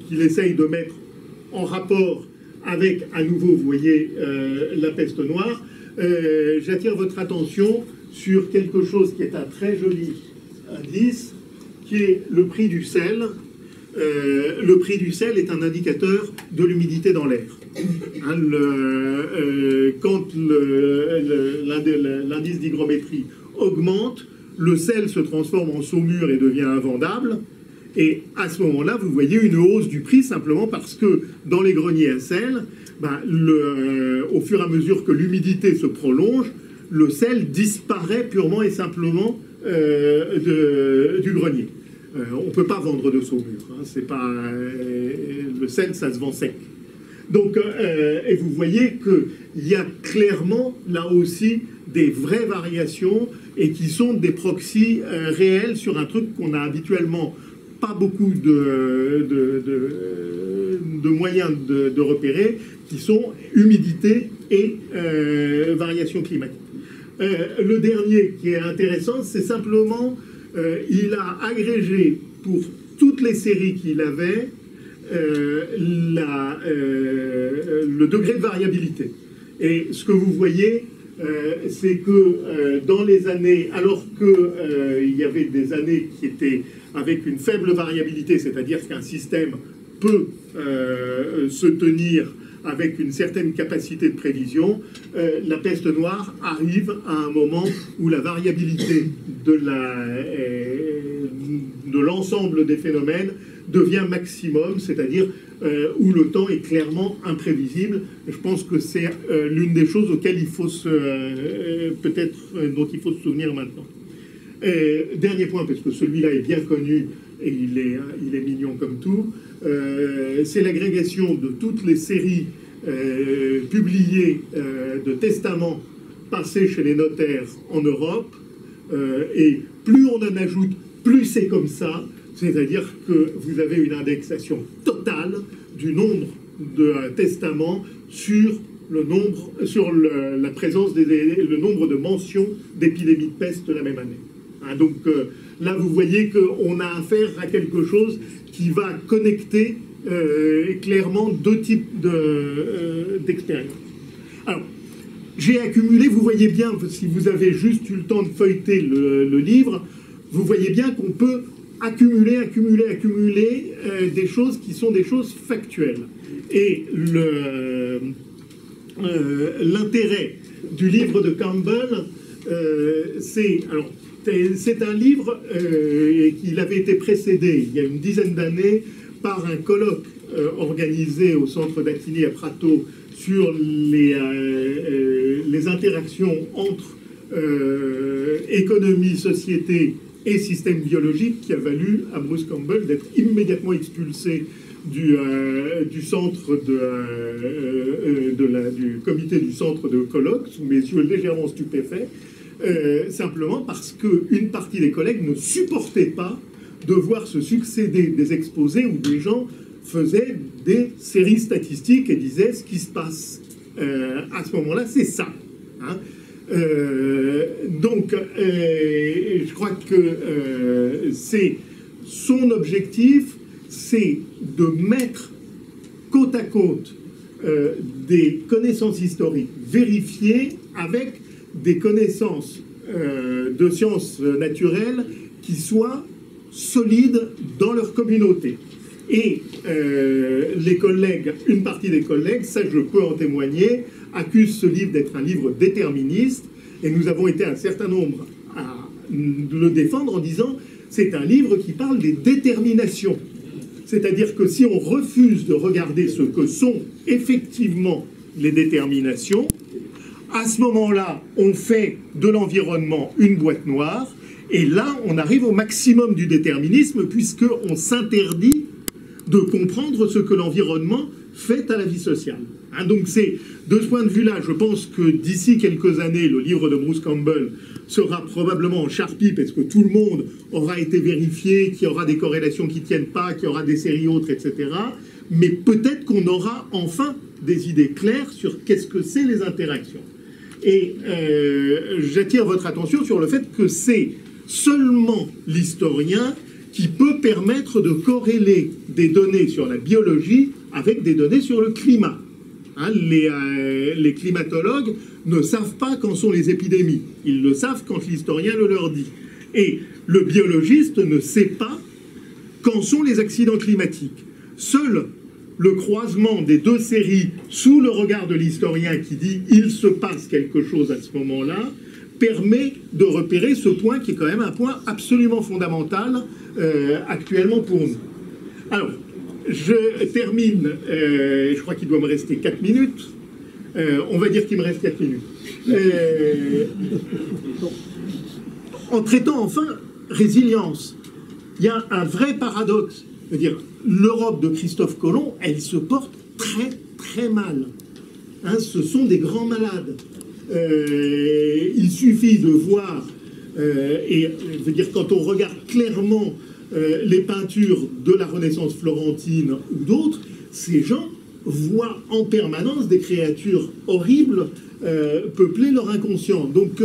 qu'il essaye de mettre en rapport avec, à nouveau, vous voyez, la peste noire. J'attire votre attention sur quelque chose qui est un très joli indice, qui est le prix du sel. Le prix du sel est un indicateur de l'humidité dans l'air. Hein, quand l'indice d'hygrométrie augmente, le sel se transforme en saumure et devient invendable. Et à ce moment-là, vous voyez une hausse du prix simplement parce que dans les greniers à sel, au fur et à mesure que l'humidité se prolonge, le sel disparaît purement et simplement du grenier. On ne peut pas vendre de saumure. Hein, c'est pas, le sel, ça se vend sec. Donc, et vous voyez qu'il y a clairement, là aussi, des vraies variations et qui sont des proxys réels sur un truc qu'on a habituellement pas beaucoup de moyens de repérer, qui sont humidité et variation climatique. Le dernier qui est intéressant, c'est simplement, il a agrégé pour toutes les séries qu'il avait le degré de variabilité. Et ce que vous voyez, c'est que dans les années, alors qu'il y avait des années qui étaient avec une faible variabilité, c'est-à-dire qu'un système peut se tenir avec une certaine capacité de prévision, la peste noire arrive à un moment où la variabilité de l'ensemble des phénomènes devient maximum, c'est-à-dire où le temps est clairement imprévisible. Je pense que c'est l'une des choses auxquelles il faut dont il faut se souvenir maintenant. Dernier point, parce que celui-là est bien connu et il est mignon comme tout, c'est l'agrégation de toutes les séries publiées de testaments passés chez les notaires en Europe, et plus on en ajoute, plus c'est comme ça, c'est-à-dire que vous avez une indexation totale du nombre de testaments sur la présence le nombre de mentions d'épidémies de peste la même année. Hein, donc là, vous voyez qu'on a affaire à quelque chose qui va connecter clairement deux types d'expériences. Alors, j'ai accumulé, vous voyez bien, si vous avez juste eu le temps de feuilleter le livre, vous voyez bien qu'on peut accumuler des choses qui sont des choses factuelles. Et l'intérêt du livre de Campbell, c'est un livre qui avait été précédé il y a une dizaine d'années par un colloque organisé au centre d'Attigny à Prato sur les interactions entre économie, société et système biologique, qui a valu à Bruce Campbell d'être immédiatement expulsé du centre du comité du centre de colloque, sous mes yeux légèrement stupéfaits, simplement parce qu'une partie des collègues ne supportait pas de voir se succéder des exposés où des gens faisaient des séries statistiques et disaient ce qui se passe à ce moment-là, c'est ça. Hein. Donc, je crois que c'est son objectif, c'est de mettre côte à côte des connaissances historiques vérifiées avec des connaissances de sciences naturelles qui soient solides dans leur communauté. Et les collègues, une partie des collègues, ça je peux en témoigner, accusent ce livre d'être un livre déterministe, et nous avons été un certain nombre à le défendre en disant c'est un livre qui parle des déterminations. C'est-à-dire que si on refuse de regarder ce que sont effectivement les déterminations, à ce moment-là, on fait de l'environnement une boîte noire, et là, on arrive au maximum du déterminisme, puisqu'on s'interdit de comprendre ce que l'environnement fait à la vie sociale. Hein, donc c'est, de ce point de vue-là, je pense que d'ici quelques années, le livre de Bruce Campbell sera probablement en charpie, parce que tout le monde aura été vérifié, qu'il y aura des corrélations qui ne tiennent pas, qu'il y aura des séries autres, etc. Mais peut-être qu'on aura enfin des idées claires sur qu'est-ce que c'est les interactions. Et j'attire votre attention sur le fait que c'est seulement l'historien qui peut permettre de corréler des données sur la biologie avec des données sur le climat. Hein, les climatologues ne savent pas quand sont les épidémies. Ils le savent quand l'historien le leur dit. Et le biologiste ne sait pas quand sont les accidents climatiques. Seul le croisement des deux séries sous le regard de l'historien qui dit « il se passe quelque chose à ce moment-là » permet de repérer ce point qui est quand même un point absolument fondamental actuellement pour nous. Alors, je termine, je crois qu'il doit me rester 4 minutes. On va dire qu'il me reste 4 minutes. En traitant enfin résilience, il y a un vrai paradoxe. C'est-à-dire, l'Europe de Christophe Colomb, elle se porte très très mal. Hein, ce sont des grands malades. Il suffit de voir, et je veux dire, quand on regarde clairement les peintures de la Renaissance florentine ou d'autres, ces gens voient en permanence des créatures horribles peupler leur inconscient. Donc,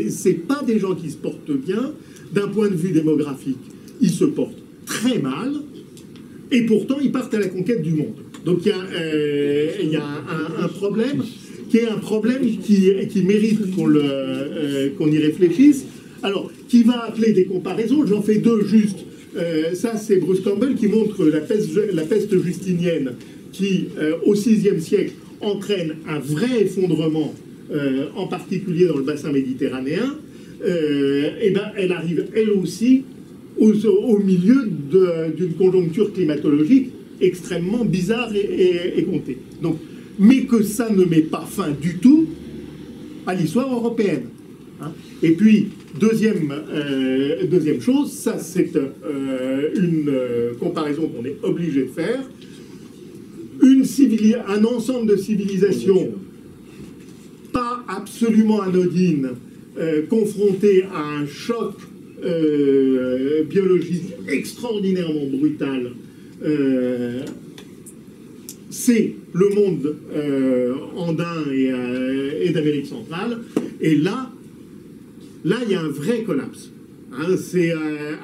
c'est pas des gens qui se portent bien. D'un point de vue démographique, ils se portent très mal, et pourtant, ils partent à la conquête du monde. Donc, il y a un problème qui est un problème qui mérite qu'on y réfléchisse. Alors, qui va appeler des comparaisons, j'en fais deux juste. Ça, c'est Bruce Campbell qui montre la peste justinienne qui, au VIe siècle, entraîne un vrai effondrement, en particulier dans le bassin méditerranéen. Et ben, elle arrive, elle aussi, au milieu d'une conjoncture climatologique extrêmement bizarre et comptée. Donc, mais que ça ne met pas fin du tout à l'histoire européenne. Hein. Et puis, deuxième chose, ça c'est une comparaison qu'on est obligé de faire. Un ensemble de civilisations pas absolument anodines, confrontées à un choc biologique extraordinairement brutal, c'est le monde andin et d'Amérique centrale. Et là, il y a un vrai collapse. Hein,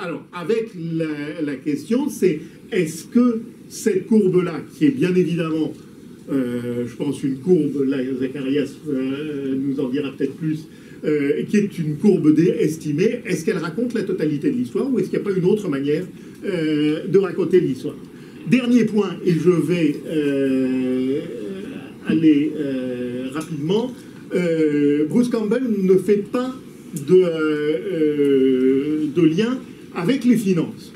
alors, avec la question, c'est est-ce que cette courbe-là, qui est bien évidemment je pense, une courbe, là Zacharias nous en dira peut-être plus, qui est une courbe estimée. Est-ce qu'elle raconte la totalité de l'histoire ou est-ce qu'il n'y a pas une autre manière de raconter l'histoire? Dernier point, et je vais aller rapidement, Bruce Campbell ne fait pas de lien avec les finances.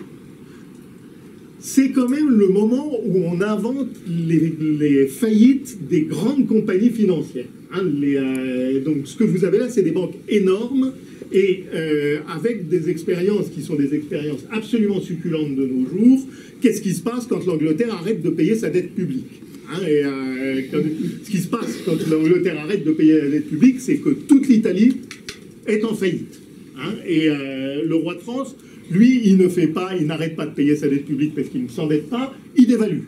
C'est quand même le moment où on invente les faillites des grandes compagnies financières. Hein, donc ce que vous avez là, c'est des banques énormes et avec des expériences qui sont des expériences absolument succulentes de nos jours. Qu'est-ce qui se passe quand l'Angleterre arrête de payer sa dette publique? Hein, ce qui se passe quand l'Angleterre arrête de payer la dette publique, c'est que toute l'Italie est en faillite. Hein, et le roi de France, lui, il n'arrête pas de payer sa dette publique parce qu'il ne s'endette pas, il dévalue.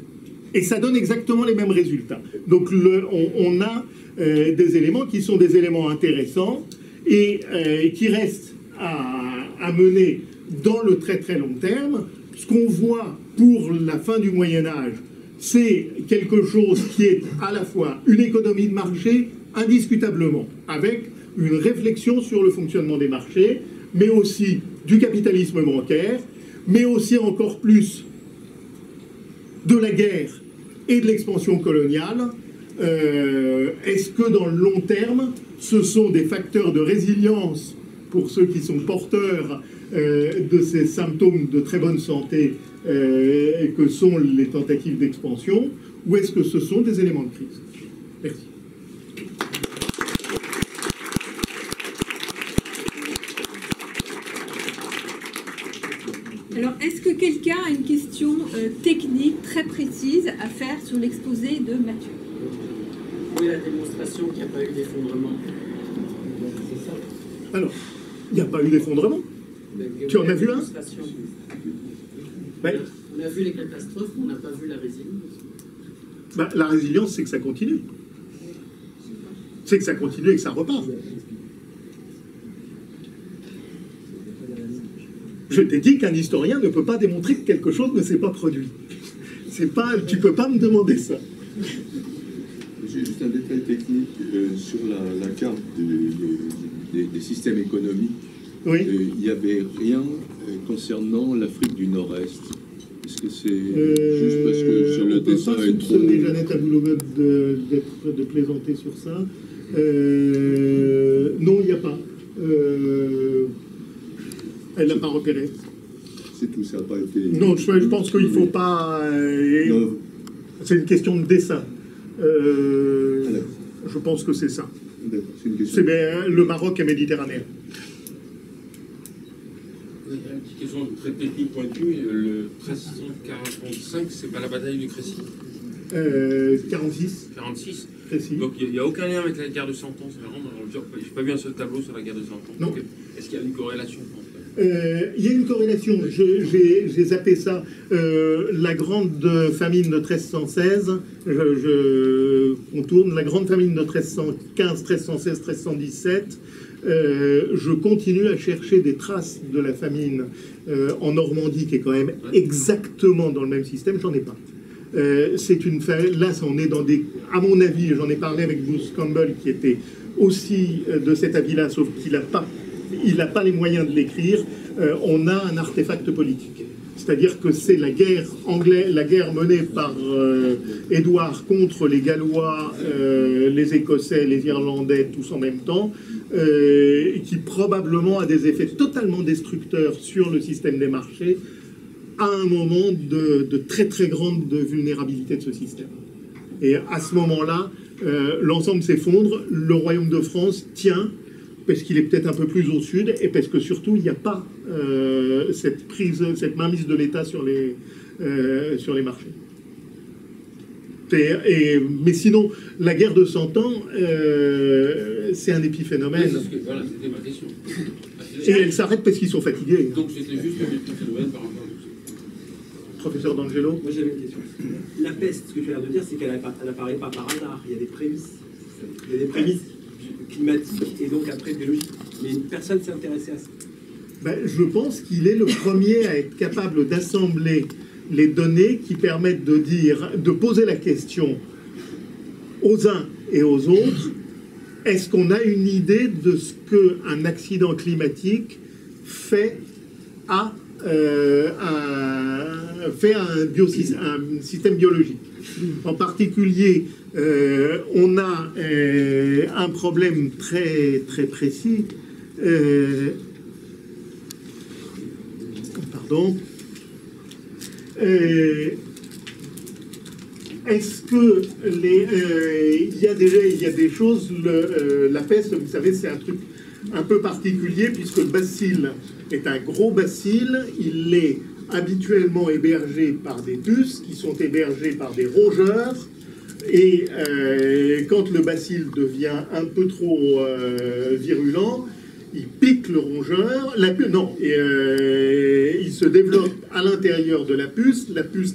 Et ça donne exactement les mêmes résultats. Donc on a des éléments qui sont des éléments intéressants et qui restent à mener dans le très très long terme. Ce qu'on voit pour la fin du Moyen-Âge, c'est quelque chose qui est à la fois une économie de marché, indiscutablement, avec une réflexion sur le fonctionnement des marchés, mais aussi du capitalisme bancaire, mais aussi encore plus de la guerre et de l'expansion coloniale. Est-ce que dans le long terme, ce sont des facteurs de résilience pour ceux qui sont porteurs de ces symptômes de très bonne santé que sont les tentatives d'expansion, ou est-ce que ce sont des éléments de crise? Merci.
Alors, est-ce que quelqu'un a une question technique très précise à faire sur l'exposé de Mathieu?
Oui, la démonstration qu'il n'y a pas eu d'effondrement. C'est ça.
Alors, il n'y a pas eu d'effondrement. Tu en as vu un?
On a vu les catastrophes, mais on n'a pas vu la résilience.
Bah, la résilience, c'est que ça continue. C'est que ça continue et que ça repart. Je t'ai dit qu'un historien ne peut pas démontrer que quelque chose ne s'est pas produit. C'est pas, tu peux pas me demander ça.
J'ai juste un détail technique sur la carte des systèmes économiques.
Oui.
Il n'y avait rien concernant l'Afrique du Nord-Est. Est-ce que c'est juste parce que sur le dessin est trop... On peut pas soupçonner
Jeannette Aboulogod de plaisanter sur ça. Non, il n'y a pas. Elle n'a pas repéré.
C'est tout, ça n'a pas été...
Non, je pense qu'il ne faut pas... c'est une question de dessin. Je pense que c'est ça.
C'est une question...
le Maroc est méditerranéen.
Une petite question très technique pointue. Le 1345, c'est pas la bataille du Crécy?
46.
46.
Crécy.
Donc il n'y a aucun lien avec la guerre de 100 ans. C'est vraiment... Je n'ai pas vu un seul tableau sur la guerre de 100 ans.
Non.
Est-ce qu'il y a une corrélation?
Il y a une corrélation, j'ai zappé ça. La grande famine de 1316, je contourne, la grande famine de 1315, 1316, 1317, je continue à chercher des traces de la famine en Normandie, qui est quand même exactement dans le même système, j'en ai pas. C'est une là, on est dans des... À mon avis, j'en ai parlé avec Bruce Campbell, qui était aussi de cet avis-là, sauf qu'il n'a pas les moyens de l'écrire. On a un artefact politique. C'est-à-dire que c'est la guerre menée par Édouard contre les Gallois, les Écossais, les Irlandais, tous en même temps, qui probablement a des effets totalement destructeurs sur le système des marchés à un moment de très très grande vulnérabilité de ce système. Et à ce moment-là, l'ensemble s'effondre, le royaume de France tient, parce qu'il est peut-être un peu plus au sud, et parce que surtout, il n'y a pas cette mainmise de l'État sur les marchés. Mais sinon, la guerre de 100 ans, c'est un épiphénomène.
Voilà, c'était ma question.
Et elle s'arrête parce qu'ils sont fatigués.
Donc c'était juste un épiphénomène par rapport à tout ça.
Professeur D'Angelo?
Moi j'avais une question. La peste, ce que tu viens de dire, c'est qu'elle n'apparaît pas par hasard. Il y a des prémices. Il y a des prémices climatiques et donc après biologiques. Mais personne ne s'est intéressé à ça.
Ben, je pense qu'il est le premier à être capable d'assembler les données qui permettent de poser la question aux uns et aux autres, est-ce qu'on a une idée de ce qu'un accident climatique fait à un système biologique? En particulier, on a un problème très, très précis. Pardon. Est-ce que il y a des choses, la peste, vous savez, c'est un truc un peu particulier puisque le bacille est un gros bacille, il est habituellement hébergé par des puces qui sont hébergées par des rongeurs et quand le bacille devient un peu trop virulent, il pique le rongeur, il se développe à l'intérieur de la puce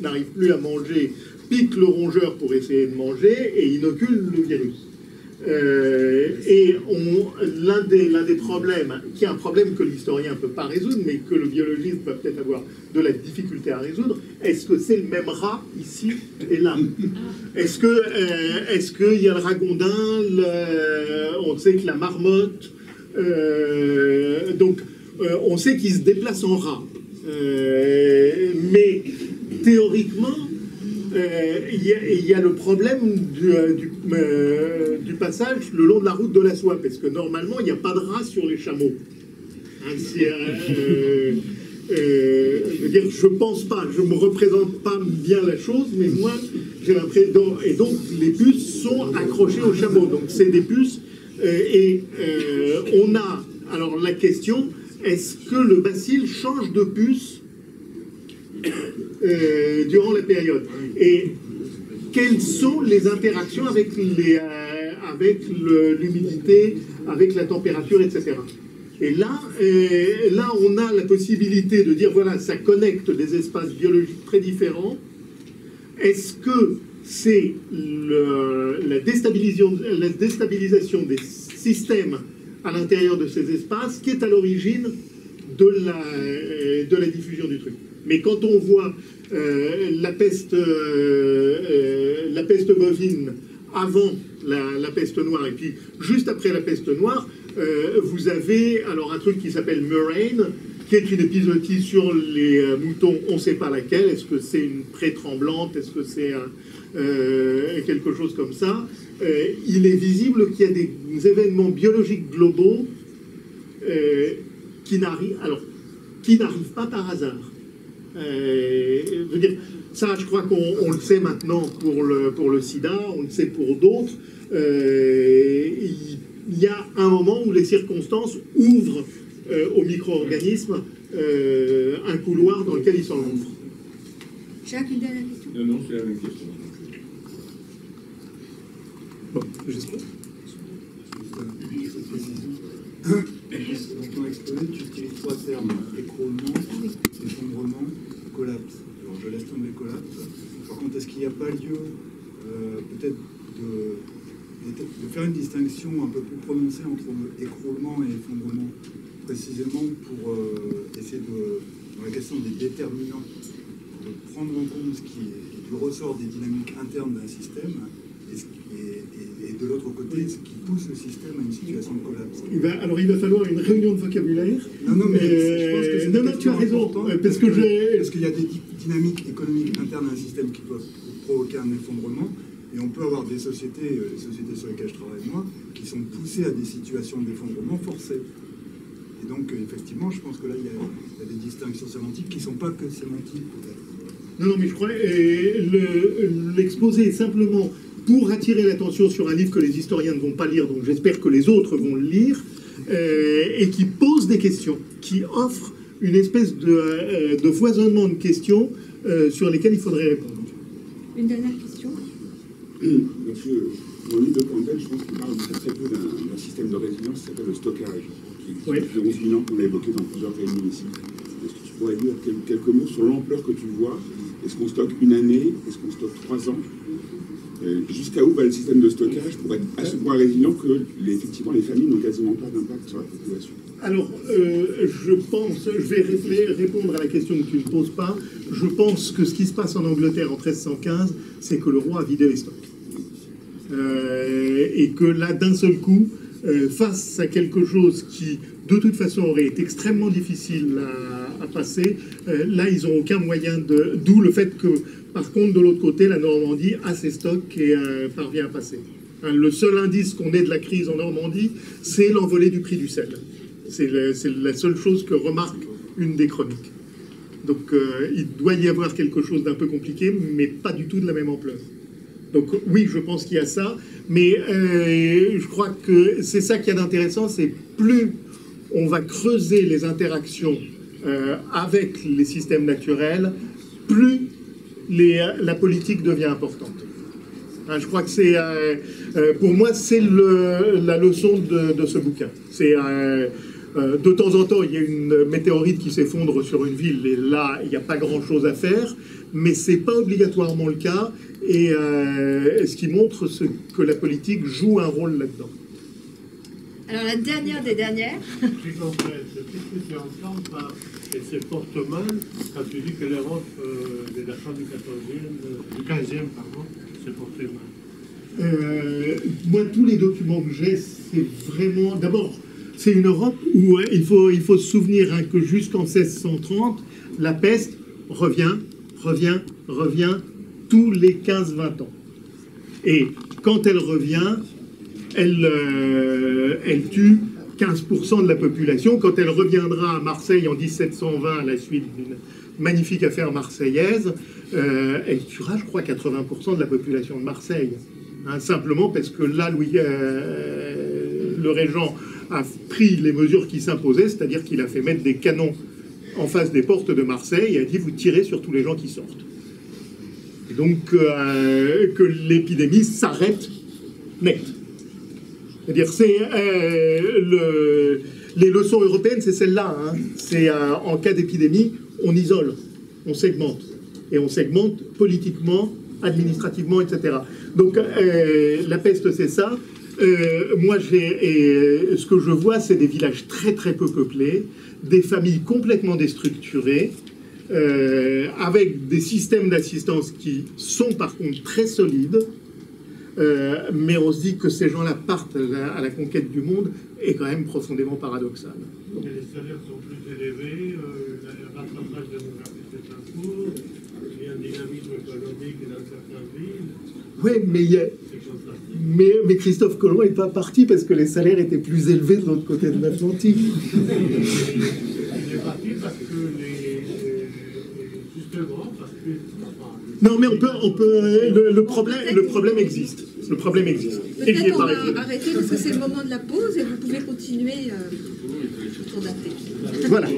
n'arrive plus à manger, pique le rongeur pour essayer de manger et inocule le virus. Et l'un des problèmes, qui est un problème que l'historien ne peut pas résoudre, mais que le biologiste va peut-être avoir de la difficulté à résoudre, est-ce que c'est le même rat ici et là? Est-ce qu'il y a le ragondin, on sait que la marmotte, donc on sait qu'il se déplace en rat. Mais théoriquement, il y a le problème du passage le long de la route de la soie, parce que normalement, il n'y a pas de rats sur les chameaux. Hein, je veux dire, je pense pas, je me représente pas bien la chose, mais moi, j'ai l'impression... Et donc, les puces sont accrochées aux chameaux. Donc, c'est des puces. On a... Alors, la question, est-ce que le bacille change de puce durant la période? Et quelles sont les interactions avec l'humidité, avec la température, etc. Et là, on a la possibilité de dire, voilà, ça connecte des espaces biologiques très différents. Est-ce que c'est la déstabilisation des systèmes à l'intérieur de ces espaces qui est à l'origine de la diffusion du truc? Mais quand on voit la peste bovine avant la peste noire et puis juste après la peste noire, vous avez alors un truc qui s'appelle murrain, qui est une épizootie sur les moutons, on ne sait pas laquelle. Est-ce que c'est une pré-tremblante? Est-ce que c'est quelque chose comme ça? Il est visible qu'il y a des événements biologiques globaux qui n'arrivent pas par hasard. Je veux dire, ça, je crois qu'on le sait maintenant pour le sida, on le sait pour d'autres. Il y a un moment où les circonstances ouvrent aux micro-organismes un couloir dans lequel ils s'engouffrent.
Jacques, une dernière question?
Non, c'est la même question.
Bon, j'espère.
Dans ton exposé, tu utilises trois termes: écroulement, effondrement, collapse. Alors je laisse tomber collapse. Par contre, est-ce qu'il n'y a pas lieu peut-être de faire une distinction un peu plus prononcée entre écroulement et effondrement, précisément pour essayer dans la question des déterminants, de prendre en compte ce qui est du ressort des dynamiques internes d'un système et de l'autre côté, ce qui pousse le système à une situation de collapse.
Alors il va falloir une réunion de vocabulaire.
Non, mais je pense que c'est
non, tu as raison. Parce qu'il
y a des dynamiques économiques internes à un système qui peuvent provoquer un effondrement. Et on peut avoir des sociétés, les sociétés sur lesquelles je travaille moi, qui sont poussées à des situations d'effondrement forcées. Et donc, effectivement, je pense que là, il y a des distinctions sémantiques qui ne sont pas que sémantiques, peut-être.
Non, mais je crois l'exposé est simplement pour attirer l'attention sur un livre que les historiens ne vont pas lire, donc j'espère que les autres vont le lire, et qui pose des questions, qui offre une espèce de foisonnement de questions sur lesquelles il faudrait répondre.
Une dernière question?
Parce que mon livre de Campbell, je pense qu'il parle très peu d'un système de résilience qui s'appelle le stockage, qui existe depuis 11 000 ans, qu'on a évoqué dans plusieurs réunions ici. Est-ce que tu pourrais dire quelques mots sur l'ampleur que tu vois? Est-ce qu'on stocke une année? Est-ce qu'on stocke 3 ans? Jusqu'à où va le système de stockage pour être à ce point résilient que effectivement les familles n'ont quasiment pas d'impact sur la population?
Alors, je vais répondre à la question que tu ne poses pas. Je pense que ce qui se passe en Angleterre en 1315, c'est que le roi a vidé les stocks. Et que là, d'un seul coup, face à quelque chose qui, de toute façon, aurait été extrêmement difficile à passer, là, ils n'ont aucun moyen de... D'où le fait que, par contre, de l'autre côté, la Normandie a ses stocks et parvient à passer. Hein, le seul indice qu'on ait de la crise en Normandie, c'est l'envolée du prix du sel. C'est la seule chose que remarque une des chroniques. Donc, il doit y avoir quelque chose d'un peu compliqué, mais pas du tout de la même ampleur. Donc oui, je pense qu'il y a ça, mais je crois que c'est ça qui est intéressant, c'est plus on va creuser les interactions avec les systèmes naturels, plus la politique devient importante. Hein, je crois que c'est, pour moi, c'est la leçon de ce bouquin. C'est de temps en temps, il y a une météorite qui s'effondre sur une ville, et là, il n'y a pas grand-chose à faire, mais c'est pas obligatoirement le cas. Et ce qui montre que la politique joue un rôle là-dedans.
Alors la dernière des dernières.
Qu'est-ce que tu entends par elle se porte mal quand tu dis que l'Europe de la fin du 15e, se portait mal?
Moi, tous les documents que j'ai, c'est vraiment... D'abord, c'est une Europe où il faut se souvenir hein, que jusqu'en 1630, la peste revient tous les 15-20 ans. Et quand elle revient, elle tue 15% de la population. Quand elle reviendra à Marseille en 1720, à la suite d'une magnifique affaire marseillaise, elle tuera, je crois, 80% de la population de Marseille. Hein, simplement parce que là, le régent a pris les mesures qui s'imposaient, c'est-à-dire qu'il a fait mettre des canons en face des portes de Marseille et a dit « vous tirez sur tous les gens qui sortent ». Et donc que l'épidémie s'arrête net. C'est-à-dire les leçons européennes, c'est celle-là. Hein. C'est en cas d'épidémie, on isole, on segmente. Et on segmente politiquement, administrativement, etc. Donc la peste, c'est ça. Moi, ce que je vois, c'est des villages très très peu peuplés, des familles complètement déstructurées, avec des systèmes d'assistance qui sont par contre très solides, mais on se dit que ces gens-là partent à la conquête du monde est quand même profondément paradoxal.
Et les salaires sont plus élevés, le rattrapage démographique est en cours, il y a un dynamisme économique dans certaines villes.
Oui, mais Christophe Colomb n'est pas parti parce que les salaires étaient plus élevés de l'autre côté de l'Atlantique.
Il est parti parce que justement, parce que...
Non, mais on peut le problème existe. Le problème existe.
Peut-être on va arrêter parce que c'est le moment de la pause et vous pouvez continuer autour d'un thé.
Voilà.